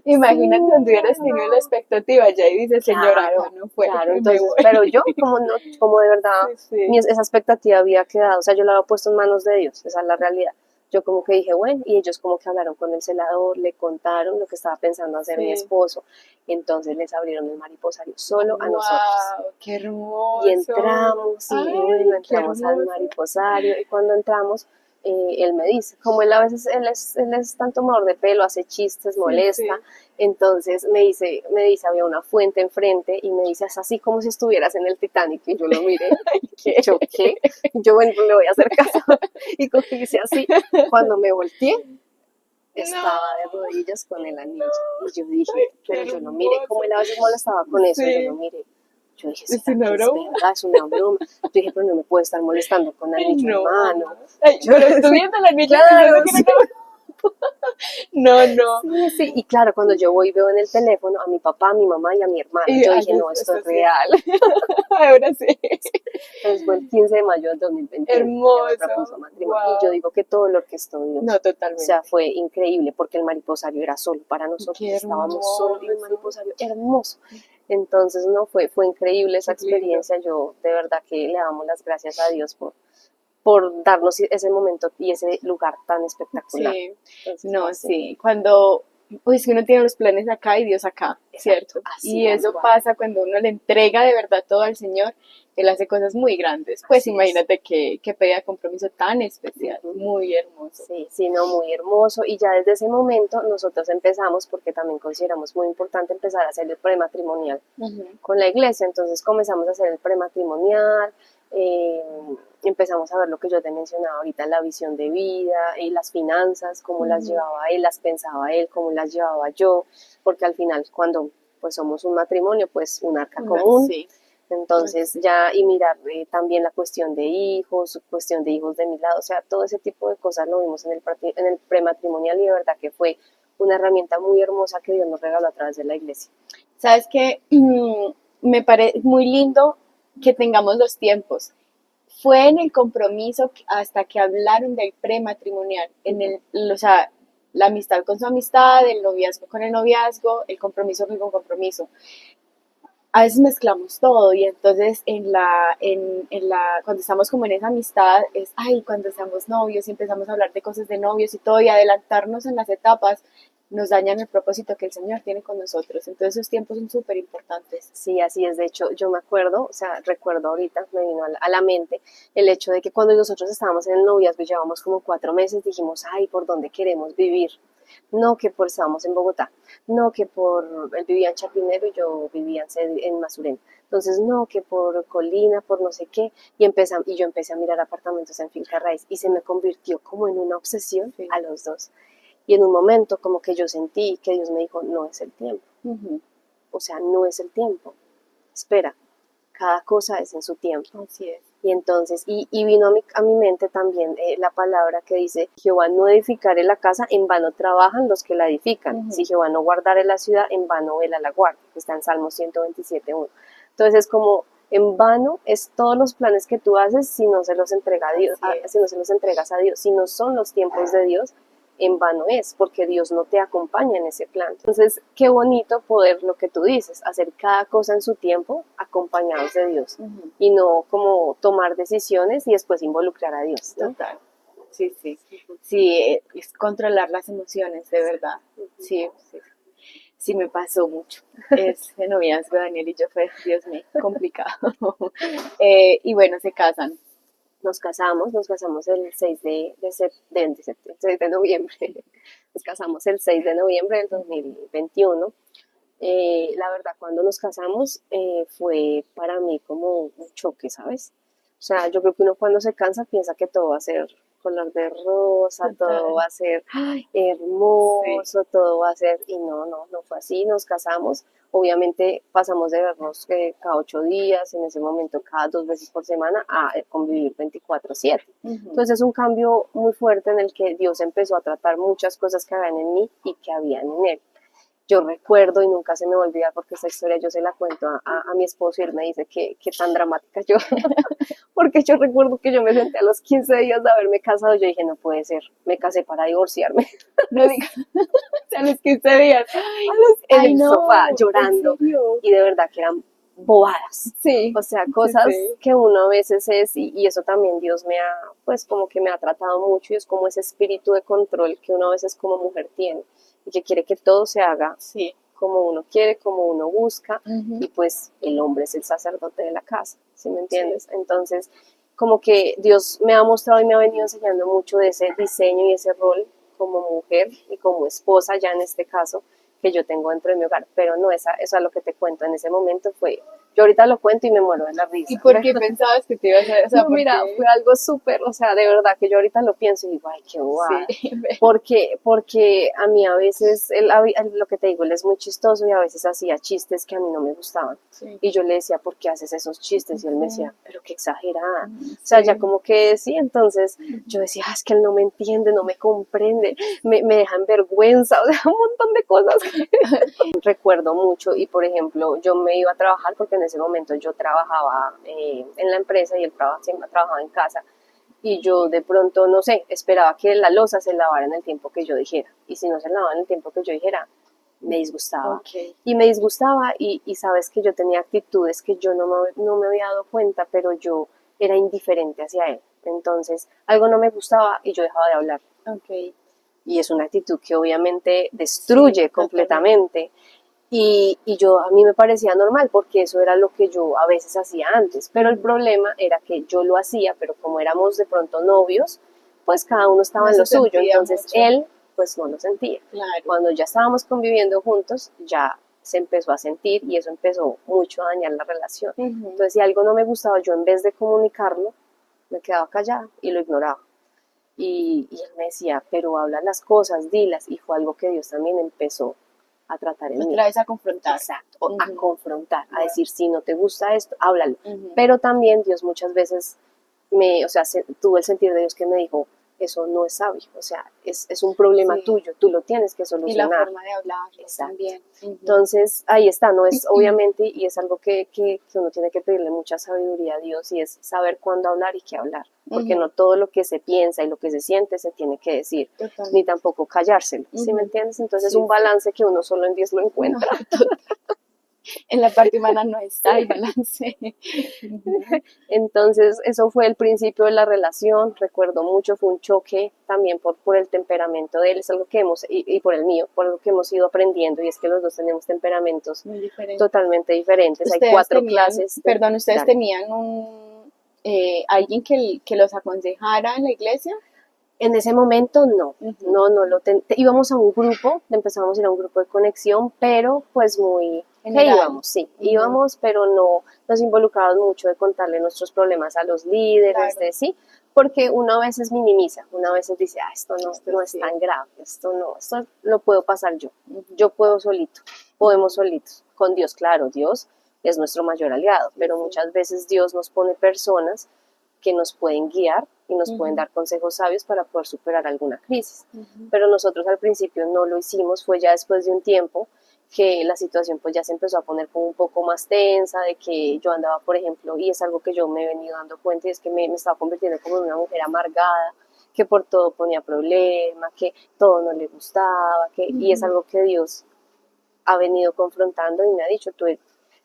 Imagínate Sí, donde hubieras tenido la no. expectativa ya y dices, señora, Claro, no fue, claro. me Entonces, voy. pero yo, como no, como de verdad, Sí, sí. esa expectativa había quedado, o sea, yo la había puesto en manos de Dios, esa es la realidad. Yo como que dije, bueno, y ellos como que hablaron con el celador, le contaron lo que estaba pensando hacer mi Sí. esposo, entonces les abrieron el Mariposario solo a nosotros. Wow, qué hermoso. Y entramos, y Ay, bueno, qué entramos al hermoso. Mariposario, y cuando entramos, él me dice, como él a veces, él es tan tomador de pelo, hace chistes, Sí, molesta, sí. entonces había una fuente enfrente, y me dice, es así como si estuvieras en el Titanic, y yo lo miré, ¿Qué? yo, ¿qué? Yo, bueno, le voy a hacer caso, y como que hice así, cuando me volteé, estaba de No, rodillas con el no. anillo, y yo dije, Ay, qué pero yo lo miré, como hermoso. él a veces molestaba con eso, yo lo Sí, miré, yo dije, es ¿será una que es broma. verdad? Es una broma. Yo dije, pero no me puede estar molestando con Ay, anillo en no. mano. Ay, Yo, pero tú sí, viendo el anillo claro, diciendo que sí, era una broma. No, no. sí, sí. Y claro, cuando yo voy y veo en el teléfono a mi papá, a mi mamá y a mi hermano, Y yo ay, dije, no, esto esto es sí es. real. Ahora sí. Entonces fue el 15 de mayo del 2021 que me propuso Hermoso. matrimonio. Y yo Wow. digo que todo lo que esto Dios. No, O sea, totalmente. fue increíble porque el mariposario era solo para nosotros, Qué estábamos solos y un hermoso. mariposario hermoso. Entonces, no, fue increíble esa Qué lindo. experiencia. Yo de verdad que le damos las gracias a Dios por darnos ese momento y ese lugar tan espectacular. Sí. Entonces, fue No, así. sí. Cuando, uy, es que uno tiene los planes acá y Dios acá, Exacto, ¿cierto? así Y tal eso cual. pasa cuando uno le entrega de verdad todo al Señor. Él hace cosas muy grandes. Pues Así es. imagínate qué pedida compromiso tan especial. Ujú. Muy hermoso. Sí, sí, no, muy hermoso. Y ya desde ese momento nosotros empezamos, porque también consideramos muy importante empezar a hacer el prematrimonial Ujú. con la iglesia. Entonces comenzamos a hacer el prematrimonial, eh, empezamos a ver lo que yo te mencionaba ahorita, la visión de vida y las finanzas, cómo las Ujú. llevaba él, las pensaba él, cómo las llevaba yo, porque al final cuando pues somos un matrimonio, pues un arca común. Sí. Entonces ya, y mirar también la cuestión cuestión de hijos de mi lado, o sea, todo ese tipo de cosas lo vimos en el prematrimonial y de verdad que fue una herramienta muy hermosa que Dios nos regaló a través de la iglesia. Sabes que me parece muy lindo que tengamos los tiempos. Fue en el compromiso hasta que hablaron del prematrimonial, o sea, la amistad con su amistad, el noviazgo con el noviazgo, el compromiso con compromiso. A veces mezclamos todo y entonces cuando estamos como en esa amistad es, ay, cuando seamos novios y empezamos a hablar de cosas de novios y todo y adelantarnos en las etapas nos dañan el propósito que el Señor tiene con nosotros. Entonces esos tiempos son súper importantes. Sí, así es. De hecho, yo me acuerdo, o sea, recuerdo ahorita, me vino a la mente el hecho de que cuando nosotros estábamos en el noviazgo, llevamos como 4 meses, dijimos, ay, ¿por dónde queremos vivir? No que por estábamos en Bogotá, no que por, él vivía en Chapinero y yo vivía en Masurén. Entonces, no que por Colina, por no sé qué, y yo empecé a mirar apartamentos en Finca Raíz y se me convirtió como en una obsesión Sí. a los dos. Y en un momento como que yo sentí que Dios me dijo, no es el tiempo. Uh-huh. O sea, no es el tiempo. Espera, cada cosa es en su tiempo. Así es. Y entonces, y vino a mi mente también la palabra que dice, Jehová no edificare la casa, en vano trabajan los que la edifican. Si Jehová no guardare la ciudad, en vano vela la guardia, que está en Salmo 127:1. Entonces es como, en vano es todos los planes que tú haces si no se los entrega a Dios, si no se los entregas a Dios, si no son los tiempos de Dios, en vano es, porque Dios no te acompaña en ese plan. Entonces, qué bonito poder, lo que tú dices, hacer cada cosa en su tiempo acompañados de Dios y no como tomar decisiones y después involucrar a Dios, ¿no? Total. Sí, sí. Sí, es controlar las emociones, de verdad. Sí, sí. Sí me pasó mucho. Ese noviazgo de Daniel y yo fue, Dios mío, complicado. Y bueno, se casan. Nos casamos el 6 el 6 de noviembre, nos casamos el 6 de noviembre del 2021. La verdad, cuando nos casamos fue para mí como un choque, ¿sabes? O sea, yo creo que uno cuando se cansa piensa que todo va a ser color de rosa, todo va a ser hermoso, todo va a ser, y no fue así, nos casamos. Obviamente pasamos de vernos cada 8 días, en ese momento cada 2 veces por semana, a convivir 24/7. Entonces es un cambio muy fuerte en el que Dios empezó a tratar muchas cosas que habían en mí y que habían en él. Yo recuerdo, y nunca se me va a olvidar porque esta historia yo se la cuento a mi esposo y él me dice que tan dramática yo, porque yo recuerdo que yo me senté a los 15 días de haberme casado, yo dije, no puede ser, me casé para divorciarme. No digas, a los 15 días. En el sofá llorando, y de verdad que eran bobadas, Sí, o sea, cosas sí. que uno a veces es, y eso también Dios me ha, pues como que me ha tratado mucho, y es como ese espíritu de control que uno a veces como mujer tiene, y que quiere que todo se haga Sí. como uno quiere, como uno busca, Ujú. y pues el hombre es el sacerdote de la casa, ¿sí me entiendes? Sí. Entonces, como que Dios me ha mostrado y me ha venido enseñando mucho de ese diseño y ese rol como mujer y como esposa, ya en este caso, que yo tengo dentro de mi hogar, pero no, eso es lo que te cuento en ese momento fue, yo ahorita lo cuento y me muero de la risa. ¿Y por qué pensabas que te ibas a...? O sea, No, mira, porque... fue algo súper, o sea, de verdad que yo ahorita lo pienso y digo, ay, qué bobada. Sí. Porque a mí a veces, lo que te digo, él es muy chistoso y a veces hacía chistes que a mí no me gustaban. Sí. Y yo le decía, ¿por qué haces esos chistes? Y él me decía, pero qué exagerada. Sí. O sea, ya como que sí, entonces yo decía, es que él no me entiende, no me comprende, me deja en vergüenza, o sea, un montón de cosas. Recuerdo mucho y, por ejemplo, yo me iba a trabajar porque en ese momento yo trabajaba en la empresa y él siempre trabajaba en casa. Y yo de pronto, no sé, esperaba que la loza se lavara en el tiempo que yo dijera. Y si no se lavaba en el tiempo que yo dijera, me disgustaba. Okay. Y me disgustaba y sabes que yo tenía actitudes que yo no me había dado cuenta, pero yo era indiferente hacia él. Entonces, algo no me gustaba y yo dejaba de hablar. Okay. Y es una actitud que obviamente destruye completamente. Y a mí me parecía normal porque eso era lo que yo a veces hacía antes, pero el problema era que yo lo hacía, pero como éramos de pronto novios, pues cada uno estaba en lo suyo, entonces mucho. Él pues no lo sentía. Claro. Cuando ya estábamos conviviendo juntos, ya se empezó a sentir y eso empezó mucho a dañar la relación. Entonces si algo no me gustaba, yo en vez de comunicarlo, me quedaba callada y lo ignoraba. Y él me decía, pero habla las cosas, dilas, y fue algo que Dios también empezó a tratar en mí. Otra vez a confrontar. Exacto, a confrontar, a decir, si no te gusta esto, háblalo. Pero también Dios muchas veces tuve el sentir de Dios que me dijo, eso no es sabio, o sea, es un problema tuyo, tú lo tienes que solucionar. Y la forma de hablar también. Entonces, ahí está, no es obviamente, y es algo que uno tiene que pedirle mucha sabiduría a Dios, y es saber cuándo hablar y qué hablar, porque no todo lo que se piensa y lo que se siente se tiene que decir, ni tampoco callárselo, ¿sí me entiendes? Entonces es un balance que uno solo en Dios lo encuentra. En la parte humana no está el balance. Entonces, eso fue el principio de la relación, recuerdo mucho, fue un choque también por el temperamento de él, es algo que y por el mío, por algo que hemos ido aprendiendo, y es que los dos tenemos temperamentos totalmente diferentes, hay 4 clases. Perdón, ¿ustedes tenían alguien que los aconsejara en la iglesia? En ese momento no, íbamos a un grupo, empezamos a ir a un grupo de conexión, pero pues muy, ¿qué íbamos? Sí, íbamos, pero no nos involucrábamos mucho de contarle nuestros problemas a los líderes, sí, porque uno a veces minimiza, uno a veces dice, esto no es tan grave, esto lo puedo pasar yo puedo solito, podemos solitos, con Dios, claro, Dios es nuestro mayor aliado, pero muchas veces Dios nos pone personas que nos pueden guiar y nos pueden dar consejos sabios para poder superar alguna crisis. Pero nosotros al principio no lo hicimos, fue ya después de un tiempo que la situación pues ya se empezó a poner como un poco más tensa, de que yo andaba, por ejemplo, y es algo que yo me he venido dando cuenta, y es que me estaba convirtiendo como en una mujer amargada, que por todo ponía problemas, que todo no le gustaba, y es algo que Dios ha venido confrontando y me ha dicho, tú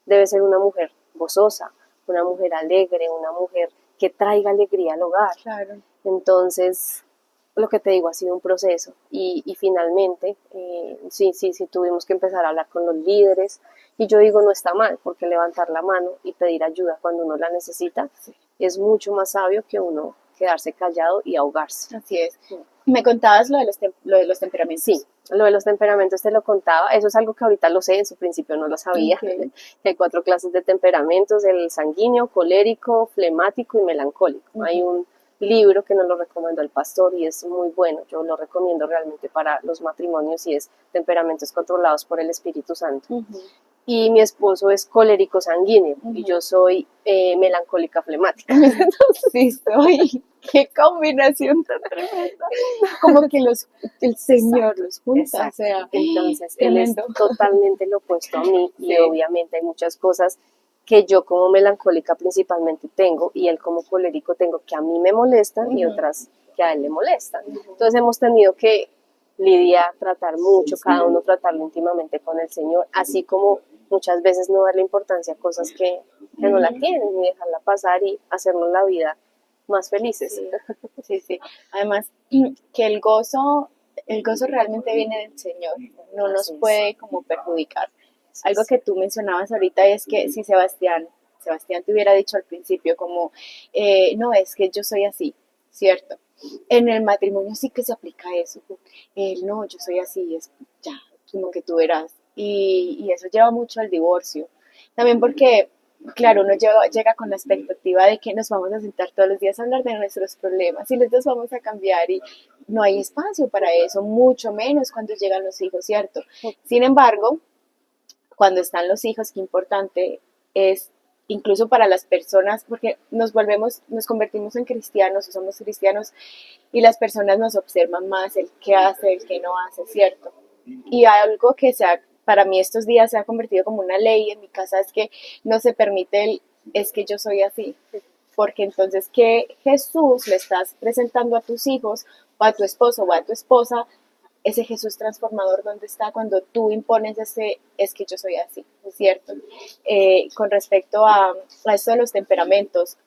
debes ser una mujer gozosa, una mujer alegre, una mujer que traiga alegría al hogar. Claro. Entonces, lo que te digo, ha sido un proceso y finalmente sí tuvimos que empezar a hablar con los líderes y yo digo, no está mal, porque levantar la mano y pedir ayuda cuando uno la necesita es mucho más sabio que uno quedarse callado y ahogarse. Así es. Me contabas lo de los temperamentos. Sí, lo de los temperamentos te lo contaba, eso es algo que ahorita lo sé, en su principio no lo sabía, que hay 4 clases de temperamentos, el sanguíneo, colérico, flemático y melancólico. Hay un libro que nos lo recomendó el pastor y es muy bueno, yo lo recomiendo realmente para los matrimonios y es Temperamentos controlados por el Espíritu Santo. Y mi esposo es colérico sanguíneo y yo soy melancólica flemática. Sí, soy. Qué combinación tan tremenda. Como que el Señor los junta. O sea, entonces tremendo. Él es totalmente lo opuesto a mí Sí. y obviamente hay muchas cosas que yo como melancólica principalmente tengo y él como colérico tengo que a mí me molestan y otras que a él le molestan. Entonces hemos tenido que lidiar, tratar mucho, cada uno tratarlo íntimamente con el Señor, así como muchas veces no darle importancia a cosas que no la tienen y dejarla pasar y hacernos la vida más felices. Sí. Además, que el gozo realmente viene del Señor, no nos puede como perjudicar. Algo que tú mencionabas ahorita es que si Sebastián te hubiera dicho al principio como, no, es que yo soy así, ¿cierto? En el matrimonio sí que se aplica eso. No, yo soy así, es ya, como que tú verás. Y eso lleva mucho al divorcio. También porque, claro, uno llega con la expectativa de que nos vamos a sentar todos los días a hablar de nuestros problemas y los dos vamos a cambiar y no hay espacio para eso, mucho menos cuando llegan los hijos, ¿cierto? Sin embargo, cuando están los hijos, qué importante es incluso para las personas, porque nos convertimos en cristianos o somos cristianos y las personas nos observan más el qué hace, el qué no hace, ¿cierto? Y algo que para mí estos días se ha convertido como una ley en mi casa es que no se permite es que yo soy así, porque entonces, ¿qué Jesús le estás presentando a tus hijos o a tu esposo o a tu esposa? Ese Jesús transformador, ¿dónde está cuando tú impones es que yo soy así, ¿cierto? Con respecto a esto de los temperamentos,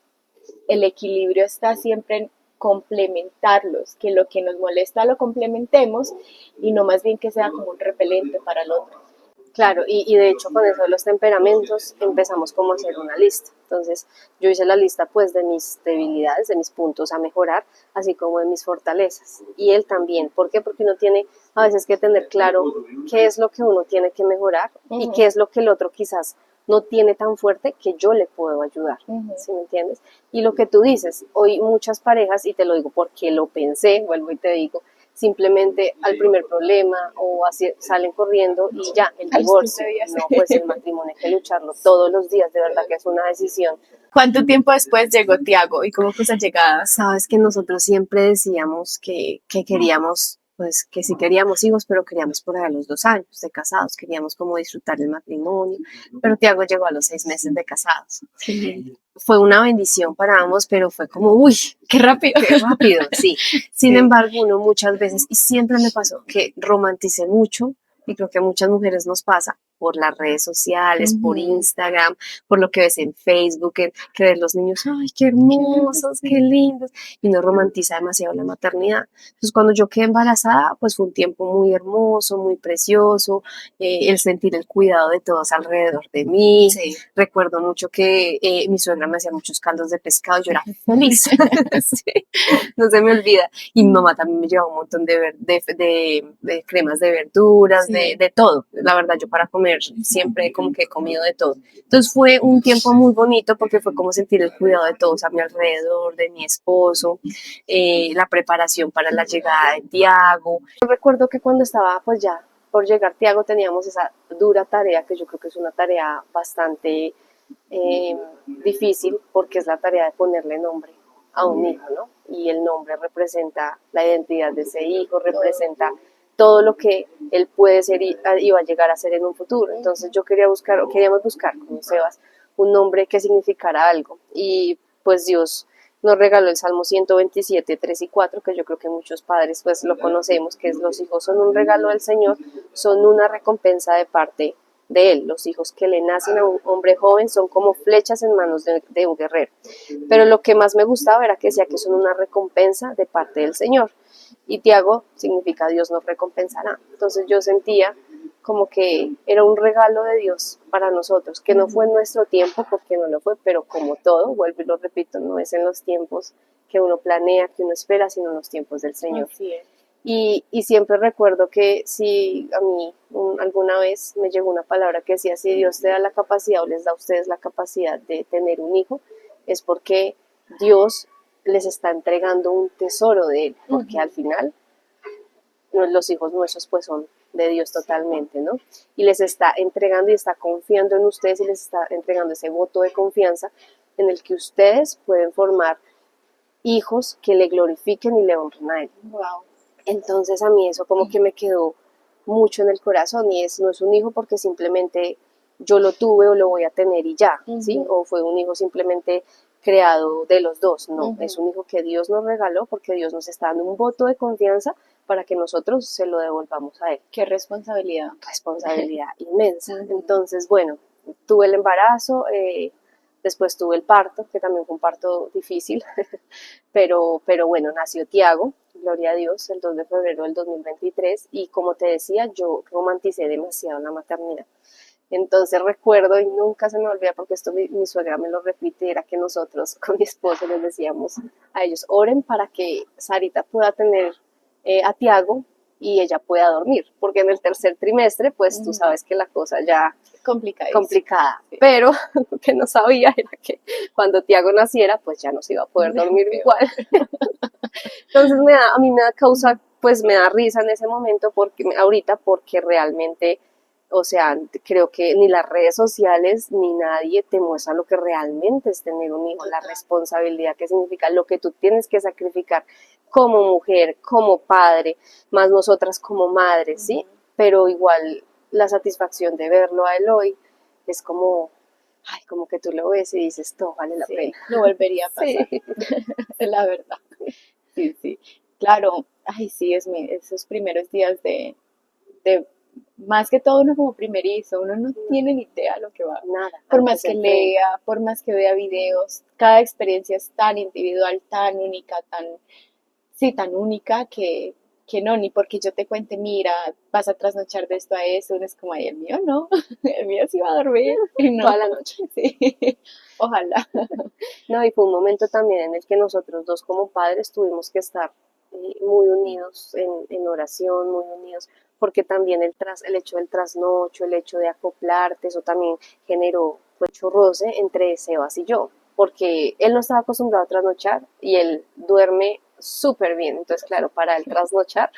el equilibrio está siempre en complementarlos, que lo que nos molesta lo complementemos y no más bien que sea como un repelente para el otro. Claro, y de hecho con eso de los temperamentos empezamos como a hacer una lista. Entonces yo hice la lista pues de mis debilidades, de mis puntos a mejorar, así como de mis fortalezas. Y él también. ¿Por qué? Porque uno tiene a veces que tener claro qué es lo que uno tiene que mejorar y qué es lo que el otro quizás no tiene tan fuerte que yo le puedo ayudar, ¿sí me entiendes? Y lo que tú dices, hoy muchas parejas, y te lo digo porque lo pensé, vuelvo y te digo, simplemente al primer problema o así salen corriendo y ya, el divorcio. No, pues el matrimonio hay que lucharlo todos los días, de verdad que es una decisión. ¿Cuánto tiempo después llegó Tiago y cómo fue esa llegada? Sabes que nosotros siempre decíamos que queríamos, pues que sí queríamos hijos, pero queríamos por ahí a los 2 años de casados, queríamos como disfrutar del matrimonio, pero Tiago llegó a los 6 meses de casados. Fue una bendición para ambos, pero fue como, uy, qué rápido, sí. Sin embargo, uno muchas veces, y siempre me pasó, que romanticé mucho, y creo que a muchas mujeres nos pasa, por las redes sociales, por Instagram, por lo que ves en Facebook, que ves los niños, ay, qué hermosos, qué lindos, y uno romantiza demasiado la maternidad. Entonces, cuando yo quedé embarazada, pues fue un tiempo muy hermoso, muy precioso, el sentir el cuidado de todos alrededor de mí. Sí. Recuerdo mucho que mi suegra me hacía muchos caldos de pescado, yo era feliz, sí, no se me olvida. Y mi mamá también me llevaba un montón de cremas de verduras, sí, de todo. La verdad, yo para comer siempre como que he comido de todo. Entonces fue un tiempo muy bonito porque fue como sentir el cuidado de todos a mi alrededor, de mi esposo, la preparación para la llegada de Tiago. Recuerdo que cuando estaba pues ya por llegar Tiago teníamos esa dura tarea, que yo creo que es una tarea bastante difícil, porque es la tarea de ponerle nombre a un hijo, ¿no? Y el nombre representa la identidad de ese hijo, representa todo lo que él puede ser y va a llegar a ser en un futuro. Entonces yo queríamos buscar con Sebas un nombre que significara algo. Y pues Dios nos regaló el Salmo 127, 3 y 4, que yo creo que muchos padres pues lo conocemos, que es: los hijos son un regalo del Señor, son una recompensa de parte de Él. Los hijos que le nacen a un hombre joven son como flechas en manos de un guerrero. Pero lo que más me gustaba era que decía que son una recompensa de parte del Señor. Y Tiago significa Dios nos recompensará. Entonces yo sentía como que era un regalo de Dios para nosotros, que no fue en nuestro tiempo, porque no lo fue, pero como todo, vuelvo y lo repito, no es en los tiempos que uno planea, que uno espera, sino en los tiempos del Señor. Así es. Y siempre recuerdo que si a mí alguna vez me llegó una palabra que decía: si Dios te da la capacidad o les da a ustedes la capacidad de tener un hijo, es porque Dios les está entregando un tesoro de Él, porque al final los hijos nuestros pues son de Dios totalmente, ¿no? Y les está entregando y está confiando en ustedes y les está entregando ese voto de confianza en el que ustedes pueden formar hijos que le glorifiquen y le honren a Él. Wow. Entonces a mí eso como que me quedó mucho en el corazón, y no es un hijo porque simplemente yo lo tuve o lo voy a tener y ya, ¿sí? O fue un hijo simplemente creado de los dos, no, es un hijo que Dios nos regaló porque Dios nos está dando un voto de confianza para que nosotros se lo devolvamos a Él. Qué responsabilidad. Responsabilidad inmensa. Entonces, bueno, tuve el embarazo, después tuve el parto, que también fue un parto difícil, pero bueno, nació Tiago, gloria a Dios, el 2 de febrero del 2023, y como te decía, yo romanticé demasiado la maternidad. Entonces recuerdo, y nunca se me olvida porque esto mi suegra me lo repite, era que nosotros con mi esposo les decíamos a ellos: oren para que Sarita pueda tener a Tiago y ella pueda dormir, porque en el tercer trimestre pues tú sabes que la cosa ya complicada, sí. Pero lo que no sabía era que cuando Tiago naciera pues ya no se iba a poder dormir igual. Entonces a mí me da causa, pues me da risa en ese momento, ahorita, porque realmente, o sea, creo que ni las redes sociales ni nadie te muestra lo que realmente es tener un hijo, la responsabilidad que significa, lo que tú tienes que sacrificar como mujer, como padre, más nosotras como madres, ¿sí? Pero igual la satisfacción de verlo a él hoy es como, ay, como que tú lo ves y dices: todo vale la pena. No volvería a pasar, sí. La verdad. Sí, sí. Claro, ay, sí, esos primeros días de más que todo uno como primerizo, uno no tiene ni idea de lo que va. Nada. Por más que lea, por más que vea videos, cada experiencia es tan individual, tan única, tan única que no, ni porque yo te cuente, mira, vas a trasnochar de esto a eso, uno es como: ay, el mío no, el mío sí va a dormir. No. Toda la noche. Sí, ojalá. No, y fue un momento también en el que nosotros dos como padres tuvimos que estar muy unidos en oración, muy unidos, porque también el hecho del trasnocho, el hecho de acoplarte, eso también generó mucho roce entre Sebas y yo, porque él no estaba acostumbrado a trasnochar y él duerme súper bien, entonces claro, para él trasnochar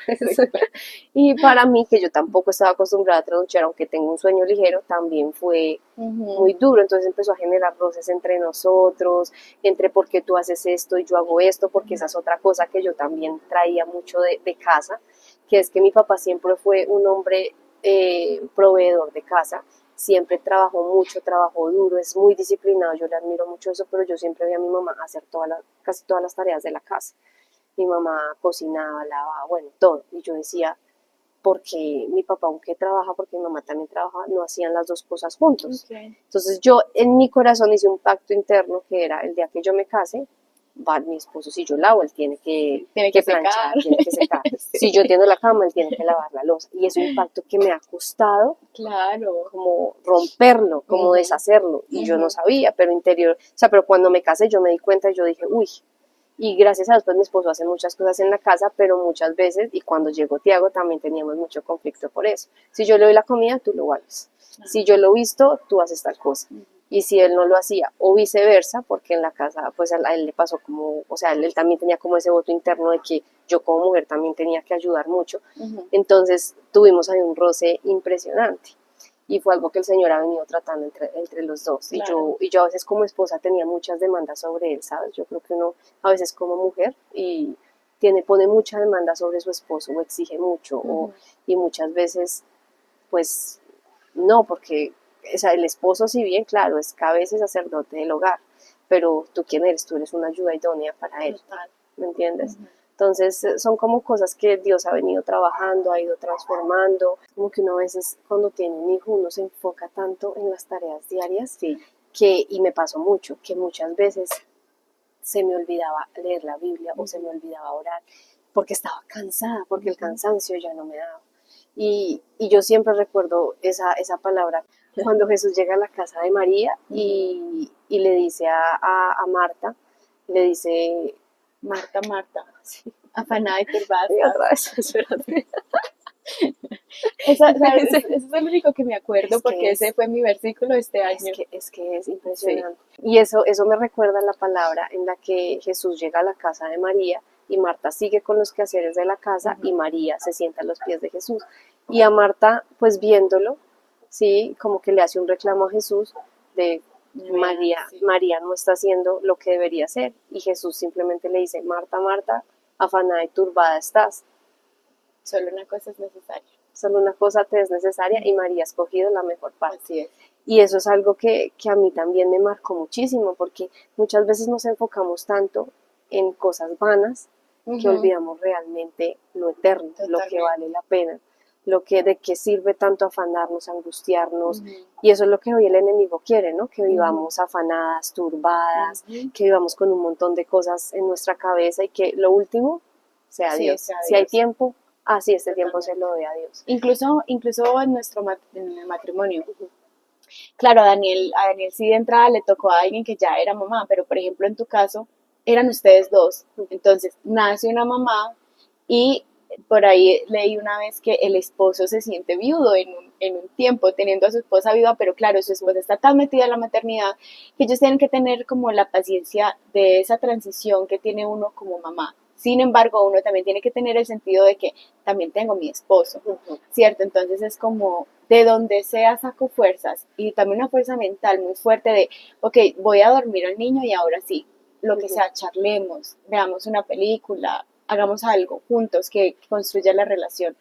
y para mí, que yo tampoco estaba acostumbrada a trasnochar, aunque tengo un sueño ligero, también fue muy duro. Entonces empezó a generar roces entre nosotros, entre por qué tú haces esto y yo hago esto, porque esa es otra cosa que yo también traía mucho de casa, que es que mi papá siempre fue un hombre proveedor de casa, siempre trabajó mucho, trabajó duro, es muy disciplinado, yo le admiro mucho eso, pero yo siempre vi a mi mamá hacer casi todas las tareas de la casa. Mi mamá cocinaba, lavaba, bueno, todo. Y yo decía: porque mi papá, aunque trabaja, porque mi mamá también trabaja, no hacían las dos cosas juntos. Okay. Entonces yo en mi corazón hice un pacto interno que era: el día que yo me case, va mi esposo, si yo lavo, él tiene que planchar, tiene que secar. Sí. Si yo tiendo la cama, él tiene que lavar la loza. Y es un pacto que me ha costado, claro, como romperlo, como deshacerlo. Y yo no sabía, pero pero cuando me casé yo me di cuenta y yo dije: uy. Y gracias a Dios, pues mi esposo hace muchas cosas en la casa, pero muchas veces, y cuando llegó Tiago también teníamos mucho conflicto por eso. Si yo le doy la comida, tú lo haces. Si yo lo visto, tú haces tal cosa. Y si él no lo hacía, o viceversa, porque en la casa, pues a él le pasó como, o sea, él también tenía como ese voto interno de que yo como mujer también tenía que ayudar mucho. Entonces tuvimos ahí un roce impresionante. y fue algo que el Señor ha venido tratando entre los dos. Claro. Y yo a veces como esposa tenía muchas demandas sobre él, ¿sabes? Yo creo que uno a veces como mujer y pone mucha demanda sobre su esposo o exige mucho y muchas veces pues no, porque o sea, el esposo si bien, claro, es cabeza y sacerdote del hogar, pero tú quién eres, tú eres una ayuda idónea para él, Total. ¿me entiendes? Entonces son como cosas que Dios ha venido trabajando, ha ido transformando, como que uno a veces cuando tiene un hijo uno se enfoca tanto en las tareas diarias Sí. y me pasó mucho, que muchas veces se me olvidaba leer la Biblia o se me olvidaba orar porque estaba cansada, porque el cansancio ya no me daba. Y yo siempre recuerdo esa palabra cuando Jesús llega a la casa de María y le dice a Marta, le dice, Marta, Marta, afanada y turbada. y otra vez, espérate. ¿Sabes? Ese es el único que me acuerdo Es que porque ese fue mi versículo este año. Es que es impresionante. Sí. Y eso me recuerda la palabra en la que Jesús llega a la casa de María y Marta sigue con los quehaceres de la casa y María se sienta a los pies de Jesús. Y a Marta, pues viéndolo, sí, como que le hace un reclamo a Jesús de María no está haciendo lo que debería hacer. Y Jesús simplemente le dice, Marta, Marta, afanada y turbada estás. Solo una cosa es necesaria. Solo una cosa te es necesaria y María ha escogido la mejor parte. Así es. Y eso es algo que a mí también me marcó muchísimo, porque muchas veces nos enfocamos tanto en cosas vanas que olvidamos realmente lo eterno, Totalmente. lo que vale la pena, de qué sirve tanto afanarnos, angustiarnos. Y eso es lo que hoy el enemigo quiere, ¿no? Que vivamos afanadas, turbadas, que vivamos con un montón de cosas en nuestra cabeza y que lo último sea Sí, Dios. sea Si hay Dios. tiempo, este tiempo se lo doy a Dios. Incluso en en el matrimonio. Claro, a Daniel sí de entrada le tocó a alguien que ya era mamá, pero por ejemplo en tu caso eran ustedes dos. Entonces nace una mamá y por ahí leí una vez que el esposo se siente viudo en un tiempo teniendo a su esposa viva, pero claro, su esposa está tan metida en la maternidad que ellos tienen que tener como la paciencia de esa transición que tiene uno como mamá. Sin embargo, uno también tiene que tener el sentido de que también tengo mi esposo, ¿cierto? Entonces es como de donde sea saco fuerzas y también una fuerza mental muy fuerte de, ok, voy a dormir al niño y ahora sí, lo que sea, charlemos, veamos una película, hagamos algo juntos que construya la relación.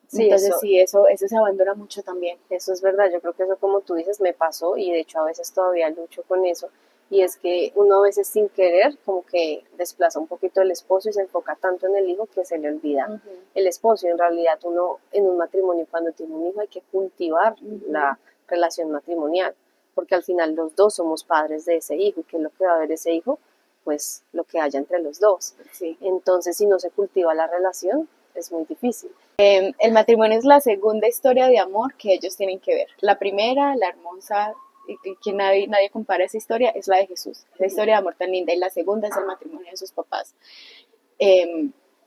Sí, Entonces sí, eso se abandona mucho también. Eso es verdad, yo creo que eso como tú dices me pasó y de hecho a veces todavía lucho con eso y es que uno a veces sin querer como que desplaza un poquito el esposo y se enfoca tanto en el hijo que se le olvida el esposo y en realidad uno en un matrimonio cuando tiene un hijo hay que cultivar la relación matrimonial porque al final los dos somos padres de ese hijo y que es lo que va a ver ese hijo, pues lo que haya entre los dos. Sí. Entonces si no se cultiva la relación es muy difícil. El matrimonio es la segunda historia de amor que ellos tienen que ver. La primera, la hermosa, y que nadie compara esa historia, es la de Jesús. Esa historia de amor tan linda. Y la segunda es el matrimonio de sus papás.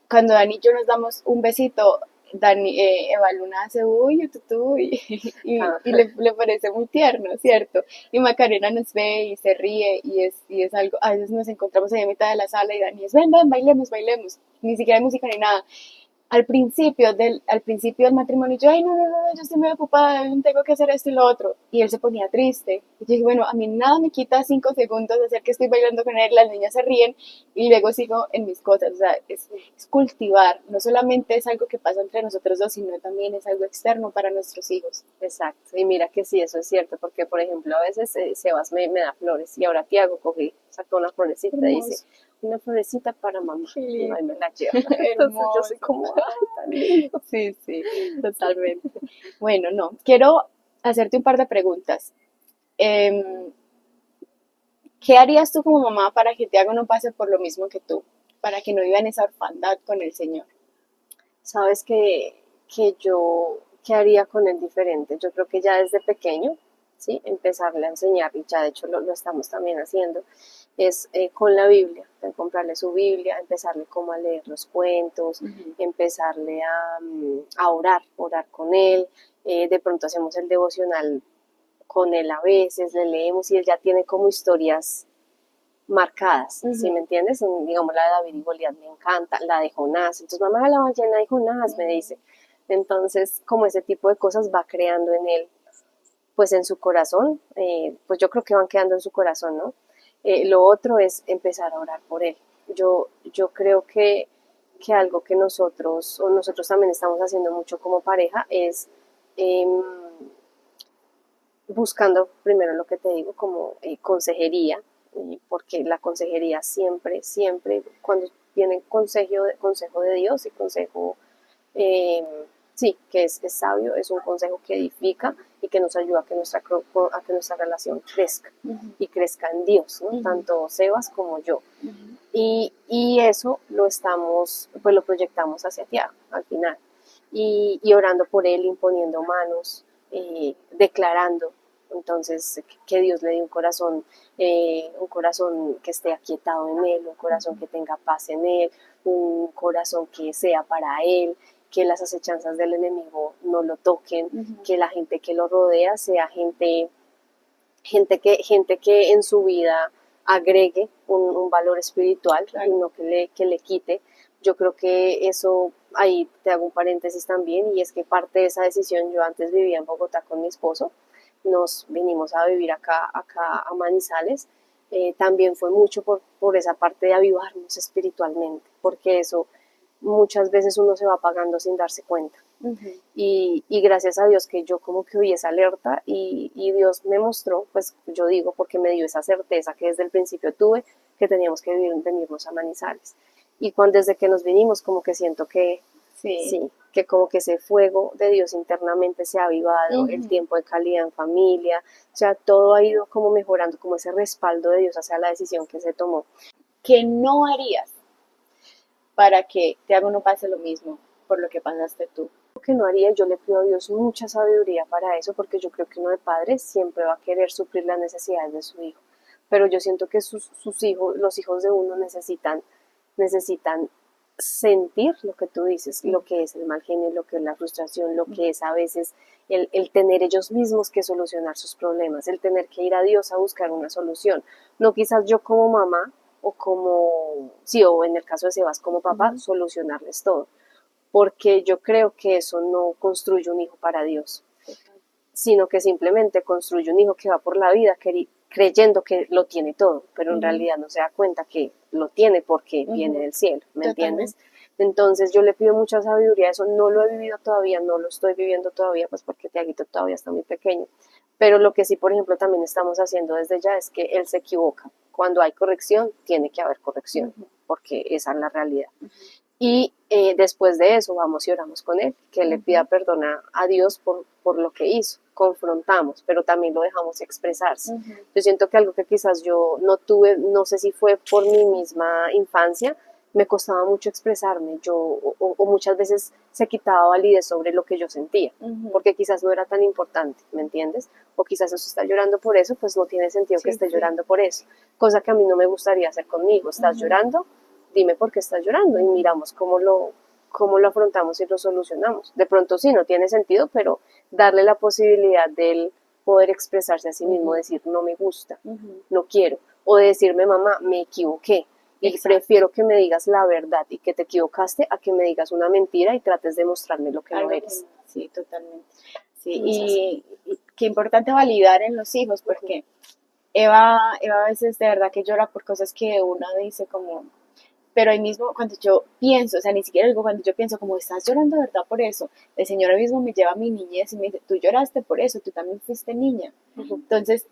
Cuando Dani y yo nos damos un besito, Eva Luna hace uy, tutú, y le parece muy tierno, ¿cierto? Y Macarena nos ve y se ríe y es algo, a veces nos encontramos ahí a mitad de la sala y Dani es, ven, bailemos, bailemos, ni siquiera hay música ni nada. Al principio del matrimonio, yo, ay, no, yo estoy muy ocupada, tengo que hacer esto y lo otro. Y él se ponía triste. Y yo dije, bueno, a mí nada me quita 5 segundos de hacer que estoy bailando con él, las niñas se ríen y luego sigo en mis cosas. O sea, es cultivar. No solamente es algo que pasa entre nosotros dos, sino también es algo externo para nuestros hijos. Exacto, y mira que sí, eso es cierto, porque por ejemplo a veces Sebas me da flores y ahora Tiago sacó una florecita y dice, una florecita para mamá, y ahí me la lleva. Entonces yo soy como, ay, tan lindo. Sí, totalmente. Bueno, no, quiero hacerte un par de preguntas. ¿Qué harías tú como mamá para que Tiago no pase por lo mismo que tú? Para que no viva en esa orfandad con el Señor. Sabes que yo, ¿qué haría con él diferente? Yo creo que ya desde pequeño, ¿sí? Empezarle a enseñar, y ya de hecho lo estamos también haciendo, es con la Biblia, de comprarle su Biblia, empezarle como a leer los cuentos, empezarle a orar con él, de pronto hacemos el devocional con él a veces, le leemos y él ya tiene como historias marcadas, ¿sí me entiendes? Digamos la de David y Goliat me encanta, la de Jonás, entonces mamá la ballena de Jonás me dice, entonces como ese tipo de cosas va creando en él pues en su corazón, pues yo creo que van quedando en su corazón, ¿no? Lo otro es empezar a orar por él. Yo creo que algo que nosotros, o nosotros también estamos haciendo mucho como pareja, es em, buscando primero lo que te digo como consejería, porque la consejería siempre, siempre, cuando viene consejo de Dios y consejo, eh, sí, que es sabio, es un consejo que edifica y que nos ayuda a que nuestra relación crezca y crezca en Dios, ¿no? Tanto Sebas como yo. Y eso lo estamos, pues lo proyectamos hacia Tiago al final. Y orando por él, imponiendo manos, declarando. Entonces, que Dios le dé un corazón que esté aquietado en él, un corazón que tenga paz en él, un corazón que sea para él, que las acechanzas del enemigo no lo toquen, que la gente que lo rodea sea gente que en su vida agregue un valor espiritual, claro, y no que le quite. Yo creo que eso, ahí te hago un paréntesis también, y es que parte de esa decisión, yo antes vivía en Bogotá con mi esposo, nos vinimos a vivir acá a Manizales, también fue mucho por esa parte de avivarnos espiritualmente, porque eso muchas veces uno se va apagando sin darse cuenta. Y gracias a Dios que yo como que vi esa alerta y Dios me mostró, pues yo digo porque me dio esa certeza que desde el principio tuve que teníamos que venirnos a Manizales. Y desde que nos vinimos como que siento que sí, que como que ese fuego de Dios internamente se ha avivado, el tiempo de calidad en familia, o sea, todo ha ido como mejorando, como ese respaldo de Dios hacia la decisión que se tomó. ¿Qué no harías para que Tiago no pase lo mismo por lo que pasaste tú? Que no haría, yo le pido a Dios mucha sabiduría para eso, porque yo creo que uno de padres siempre va a querer suplir las necesidades de su hijo, pero yo siento que sus hijos, los hijos de uno necesitan sentir lo que tú dices, lo que es el mal genio, lo que es la frustración, lo que es a veces el tener ellos mismos que solucionar sus problemas, el tener que ir a Dios a buscar una solución, no quizás yo como mamá o como, sí, o en el caso de Sebas como papá, solucionarles todo, porque yo creo que eso no construye un hijo para Dios, sino que simplemente construye un hijo que va por la vida creyendo que lo tiene todo, pero en realidad no se da cuenta que lo tiene porque viene del cielo, ¿me entiendes? Entonces yo le pido mucha sabiduría a eso, no lo he vivido todavía, no lo estoy viviendo todavía, pues porque Tiaguito todavía está muy pequeño, pero lo que sí, por ejemplo, también estamos haciendo desde ya es que él se equivoca. Cuando hay corrección, tiene que haber corrección, porque esa es la realidad. Y después de eso vamos y oramos con él, que él le pida perdón a Dios por lo que hizo. Confrontamos, pero también lo dejamos expresarse. Yo siento que algo que quizás yo no tuve, no sé si fue por mi misma infancia, me costaba mucho expresarme, o muchas veces se quitaba validez sobre lo que yo sentía, porque quizás no era tan importante, ¿me entiendes? O quizás eso está llorando por eso, pues no tiene sentido que esté llorando por eso, cosa que a mí no me gustaría hacer conmigo. ¿Estás llorando? Dime por qué estás llorando y miramos cómo lo afrontamos y lo solucionamos. De pronto sí, no tiene sentido, pero darle la posibilidad de él poder expresarse a sí mismo, decir no me gusta, no quiero, o de decirme mamá, me equivoqué. Y prefiero que me digas la verdad y que te equivocaste a que me digas una mentira y trates de mostrarme lo que no eres. Sí, totalmente. Sí, y qué importante validar en los hijos, porque Eva a veces de verdad que llora por cosas que uno dice como, pero ahí mismo cuando yo pienso, o sea, ni siquiera digo cuando yo pienso como estás llorando de verdad por eso, el Señor ahora mismo me lleva a mi niñez y me dice, tú lloraste por eso, tú también fuiste niña. Entonces,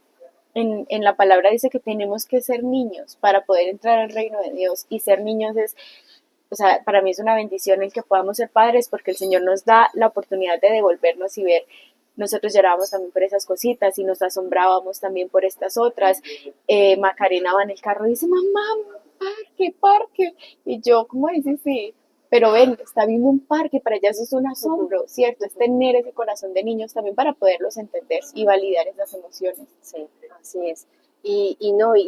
en la palabra dice que tenemos que ser niños para poder entrar al reino de Dios, y ser niños es, o sea, para mí es una bendición el que podamos ser padres, porque el Señor nos da la oportunidad de devolvernos y ver. Nosotros llorábamos también por esas cositas y nos asombrábamos también por estas otras. Macarena va en el carro y dice, mamá, parque, parque. Y yo, ¿cómo dices? Sí, pero ven, está viendo un parque, para ella eso es un asombro, ¿cierto? Es tener ese corazón de niños también para poderlos entender y validar esas emociones. Sí, así es. Y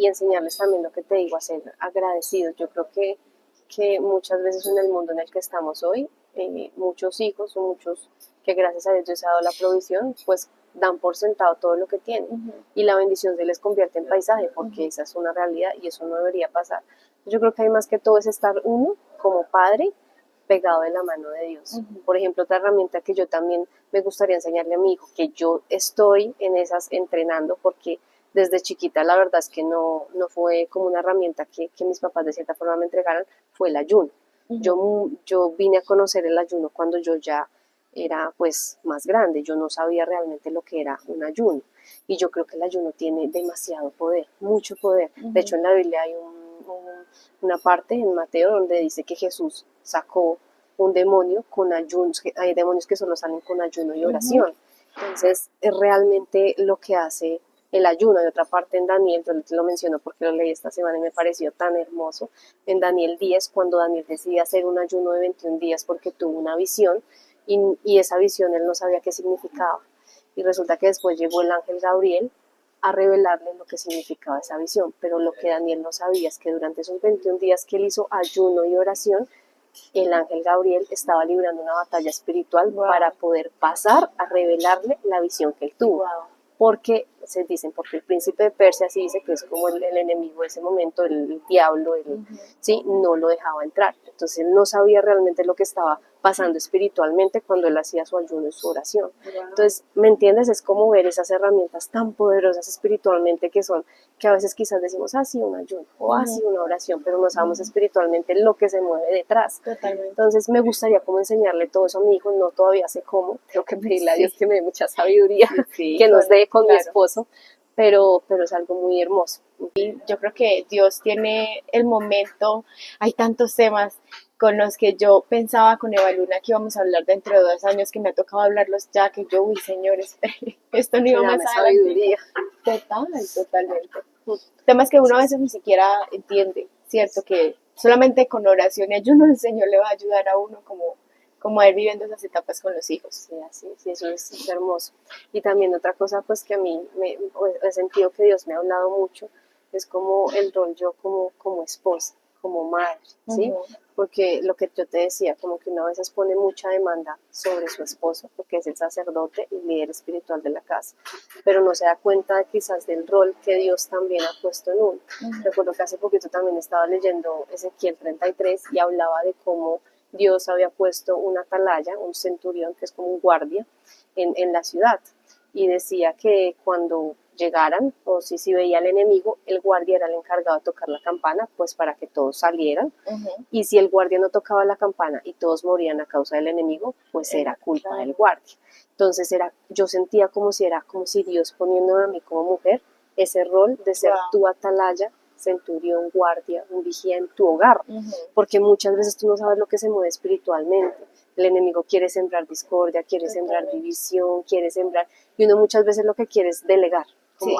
enseñarles también lo que te digo, a ser agradecidos. Yo creo que muchas veces en el mundo en el que estamos hoy, muchos hijos o muchos que gracias a Dios ha dado la provisión, pues dan por sentado todo lo que tienen, y la bendición se les convierte en paisaje, porque esa es una realidad y eso no debería pasar. Yo creo que hay más que todo es estar uno como padre pegado de la mano de Dios. Por ejemplo, otra herramienta que yo también me gustaría enseñarle a mi hijo, que yo estoy en esas entrenando, porque desde chiquita la verdad es que no fue como una herramienta que mis papás de cierta forma me entregaron, fue el ayuno. Yo vine a conocer el ayuno cuando yo ya era pues más grande, yo no sabía realmente lo que era un ayuno, y yo creo que el ayuno tiene demasiado poder, mucho poder. De hecho, en la Biblia hay una parte en Mateo donde dice que Jesús sacó un demonio con ayunos, hay demonios que solo salen con ayuno y oración. Entonces, es realmente lo que hace el ayuno. Hay otra parte en Daniel, yo te lo menciono porque lo leí esta semana y me pareció tan hermoso, en Daniel 10, cuando Daniel decide hacer un ayuno de 21 días porque tuvo una visión, y esa visión él no sabía qué significaba. Y resulta que después llegó el ángel Gabriel a revelarle lo que significaba esa visión, pero lo que Daniel no sabía es que durante esos 21 días que él hizo ayuno y oración, el ángel Gabriel estaba librando una batalla espiritual para poder pasar a revelarle la visión que él tuvo. Porque se dicen, porque el príncipe de Persia, así dice, que es como el enemigo de ese momento, el diablo, ¿sí? No lo dejaba entrar. Entonces él no sabía realmente lo que estaba pasando espiritualmente cuando él hacía su ayuno y su oración. Entonces, ¿me entiendes? Es como ver esas herramientas tan poderosas espiritualmente que a veces quizás decimos, sí, un ayuno, o sí, una oración, pero no sabemos espiritualmente lo que se mueve detrás. Totalmente. Entonces me gustaría como enseñarle todo eso a mi hijo, no todavía sé cómo, tengo que pedirle a Dios que me dé mucha sabiduría, que nos dé con mi esposo, pero es algo muy hermoso. Y yo creo que Dios tiene el momento, hay tantos temas con los que yo pensaba con Eva Luna que íbamos a hablar dentro de 2 años, que me ha tocado hablarlos ya, que yo, señores, esto no iba más adelante. Totalmente. Temas que uno a veces ni siquiera entiende, ¿cierto? Que solamente con oración y ayuno el Señor le va a ayudar a uno como a ir viviendo esas etapas con los hijos. Sí, así, sí, eso es hermoso. Y también otra cosa, pues que a mí he sentido que Dios me ha hablado mucho, es como el rol yo como esposa, como madre, ¿sí? Porque lo que yo te decía, como que uno a veces pone mucha demanda sobre su esposo, porque es el sacerdote y líder espiritual de la casa, pero no se da cuenta quizás del rol que Dios también ha puesto en uno. Recuerdo que hace poquito también estaba leyendo Ezequiel 33 y hablaba de cómo Dios había puesto una atalaya, un centurión, que es como un guardia, en la ciudad. Y decía que cuando llegaran, o si veía al enemigo, el guardia era el encargado de tocar la campana, pues para que todos salieran. Y si el guardia no tocaba la campana y todos morían a causa del enemigo, pues era culpa del guardia. Entonces yo sentía como si Dios poniéndome a mí como mujer ese rol de ser tu atalaya, centurión, guardia, un vigía en tu hogar, porque muchas veces tú no sabes lo que se mueve espiritualmente. El enemigo quiere sembrar discordia, quiere sembrar división, quiere sembrar, y uno muchas veces lo que quiere es delegar, como,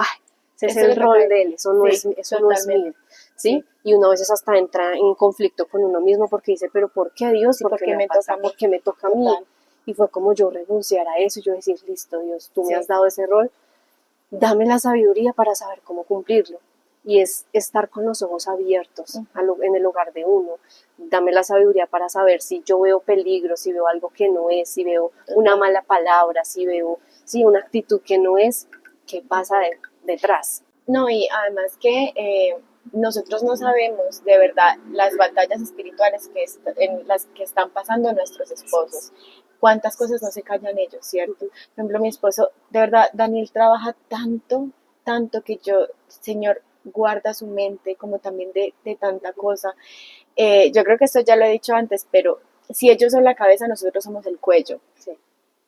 ese es el rol de él, eso no es mío, ¿sí? Y uno a veces hasta entra en conflicto con uno mismo porque dice, pero ¿por qué Dios? ¿Por qué me pasa? ¿Por qué me toca a mí? Y fue como yo renunciar a eso, yo decir, listo, Dios, tú me has dado ese rol, dame la sabiduría para saber cómo cumplirlo. Y es estar con los ojos abiertos en el hogar de uno. Dame la sabiduría para saber si yo veo peligro, si veo algo que no es, si veo una mala palabra, si veo una actitud que no es, ¿qué pasa detrás? No, y además que nosotros no sabemos de verdad las batallas espirituales en las que están pasando nuestros esposos. Cuántas cosas no se callan ellos, ¿cierto? Por ejemplo, mi esposo, de verdad, Daniel trabaja tanto que yo, Señor, guarda su mente como también de tanta cosa. Yo creo que esto ya lo he dicho antes, pero si ellos son la cabeza, nosotros somos el cuello.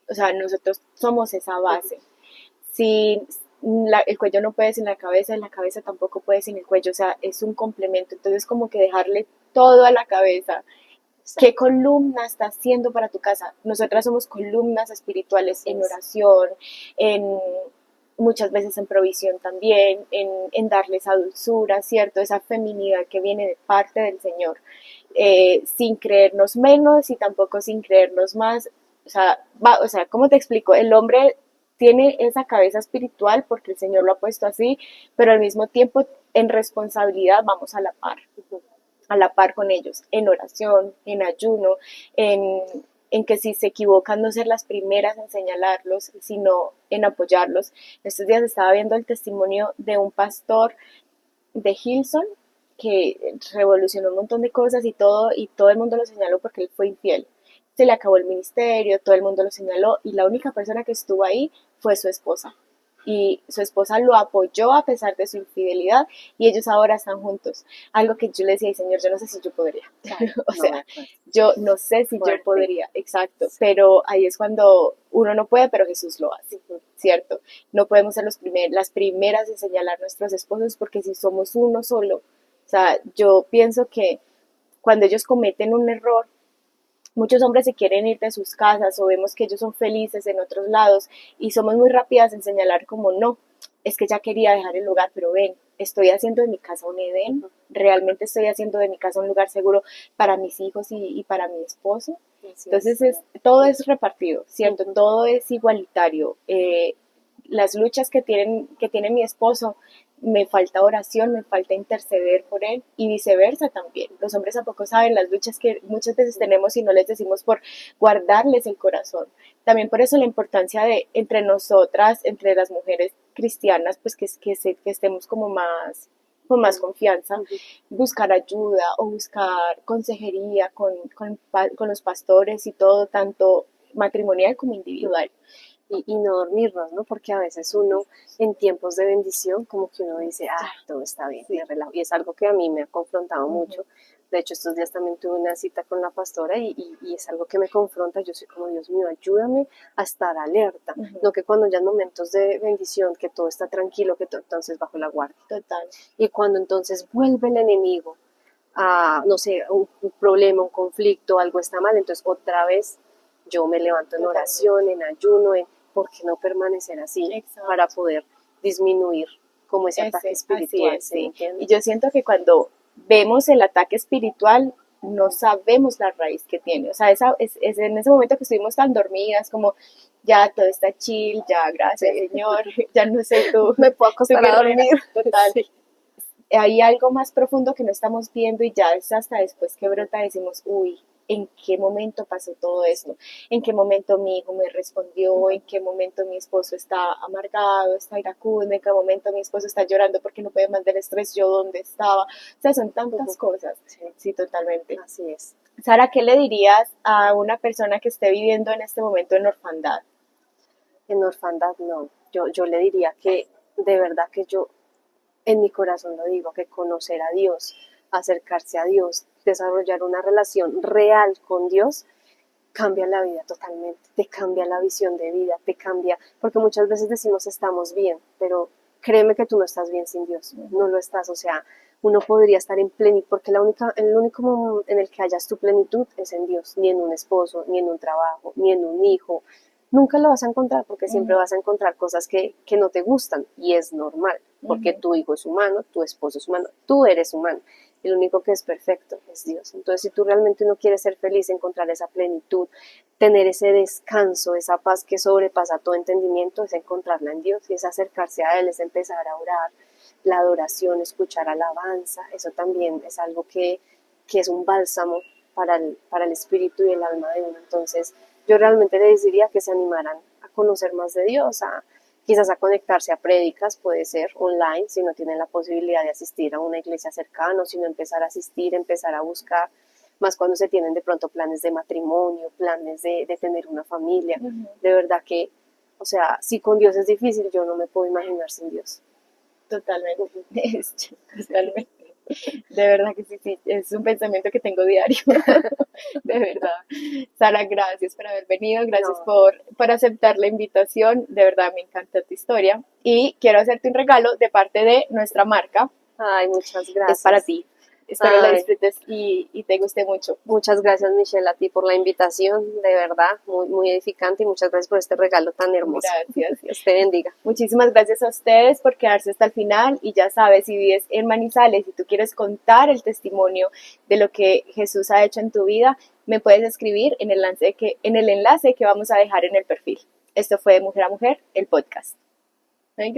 O sea, nosotros somos esa base. Si el cuello no puede sin la cabeza tampoco puede sin el cuello, o sea, es un complemento. Entonces, como que dejarle todo a la cabeza. ¿Qué columna está haciendo para tu casa? Nosotras somos columnas espirituales en oración, muchas veces en provisión también, en darle esa dulzura, ¿cierto? Esa feminidad que viene de parte del Señor, sin creernos menos y tampoco sin creernos más. O sea, ¿cómo te explico? El hombre tiene esa cabeza espiritual porque el Señor lo ha puesto así, pero al mismo tiempo en responsabilidad vamos a la par con ellos, en oración, en ayuno, en que si se equivocan no ser las primeras en señalarlos, sino en apoyarlos. Estos días estaba viendo el testimonio de un pastor de Hillsong que revolucionó un montón de cosas y todo el mundo lo señaló porque él fue infiel. Se le acabó el ministerio, todo el mundo lo señaló y la única persona que estuvo ahí fue su esposa. Y su esposa lo apoyó a pesar de su infidelidad y ellos ahora están juntos. Algo que yo le decía, Señor, yo no sé si yo podría. O sea, yo no sé si yo podría, exacto. Pero ahí es cuando uno no puede, pero Jesús lo hace, ¿cierto? No podemos ser las primeras en señalar a nuestros esposos porque si somos uno solo, o sea, yo pienso que cuando ellos cometen un error, muchos hombres se quieren ir de sus casas o vemos que ellos son felices en otros lados y somos muy rápidas en señalar como no, es que ya quería dejar el lugar, pero ven, estoy haciendo de mi casa un Edén, realmente estoy haciendo de mi casa un lugar seguro para mis hijos y para mi esposo. Entonces todo es repartido, ¿cierto? Todo es igualitario. Las luchas que tiene mi esposo, me falta oración, me falta interceder por él y viceversa también. Los hombres tampoco saben las luchas que muchas veces tenemos y no les decimos por guardarles el corazón. También por eso la importancia de entre nosotras, entre las mujeres cristianas, pues que estemos como más con más confianza, buscar ayuda o buscar consejería con los pastores y todo, tanto matrimonial como individual. Y no dormirnos, ¿no? Porque a veces uno en tiempos de bendición como que uno dice, todo está bien, me relajo. Y es algo que a mí me ha confrontado mucho. De hecho, estos días también tuve una cita con la pastora y es algo que me confronta. Yo soy como, Dios mío, ayúdame a estar alerta. No que cuando ya en momentos de bendición, que todo está tranquilo, que todo, entonces bajo la guardia. Total. Y cuando entonces vuelve el enemigo a, no sé, un problema, un conflicto, algo está mal, entonces otra vez yo me levanto en oración, en ayuno, ¿por qué no permanecer así? Exacto. Para poder disminuir como ese ataque espiritual. Es, sí. Y yo siento que cuando vemos el ataque espiritual, no sabemos la raíz que tiene. O sea, es en ese momento que estuvimos tan dormidas, como ya todo está chill, ya gracias Señor, ya no sé tú. Me puedo acostar a dormir. Total. Sí. Hay algo más profundo que no estamos viendo y ya es hasta después que brota decimos, uy, ¿en qué momento pasó todo esto? ¿En qué momento mi hijo me respondió? ¿En qué momento mi esposo está amargado, está iracundo? ¿En qué momento mi esposo está llorando porque no puede más del estrés? ¿Yo dónde estaba? O sea, son tantas cosas. Sí, totalmente. Así es. Sara, ¿qué le dirías a una persona que esté viviendo en este momento en orfandad? En orfandad no. Yo le diría que de verdad que yo en mi corazón lo digo, que conocer a Dios, acercarse a Dios, desarrollar una relación real con Dios, cambia la vida totalmente, te cambia la visión de vida, te cambia, porque muchas veces decimos estamos bien, pero créeme que tú no estás bien sin Dios, no lo estás, o sea, uno podría estar en plenitud, porque el único momento en el que hayas tu plenitud es en Dios, ni en un esposo, ni en un trabajo, ni en un hijo, nunca lo vas a encontrar porque siempre vas a encontrar cosas que no te gustan y es normal, porque tu hijo es humano, tu esposo es humano, tú eres humano. El único que es perfecto es Dios. Entonces, si tú realmente no quieres ser feliz, encontrar esa plenitud, tener ese descanso, esa paz que sobrepasa todo entendimiento, es encontrarla en Dios y es acercarse a Él, es empezar a orar, la adoración, escuchar alabanza, eso también es algo que es un bálsamo para el espíritu y el alma de uno. Entonces, yo realmente les diría que se animaran a conocer más de Dios, quizás a conectarse a prédicas, puede ser online, si no tienen la posibilidad de asistir a una iglesia cercana, sino empezar a asistir, empezar a buscar, más cuando se tienen de pronto planes de matrimonio, planes de tener una familia. De verdad que, o sea, si con Dios es difícil, yo no me puedo imaginar sin Dios. Totalmente, totalmente. De verdad que sí, es un pensamiento que tengo diario, de verdad. Sara, gracias por haber venido, gracias por aceptar la invitación, de verdad me encanta tu historia y quiero hacerte un regalo de parte de nuestra marca. Ay, muchas gracias. Es para ti. Espero la disfrutes y te guste mucho. Muchas gracias, Michelle, a ti por la invitación, de verdad, muy, muy edificante y muchas gracias por este regalo tan hermoso. Gracias. Dios te bendiga. Muchísimas gracias a ustedes por quedarse hasta el final y ya sabes, si vives en Manizales y tú quieres contar el testimonio de lo que Jesús ha hecho en tu vida, me puedes escribir en el enlace que vamos a dejar en el perfil. Esto fue de Mujer a Mujer, el podcast. Gracias.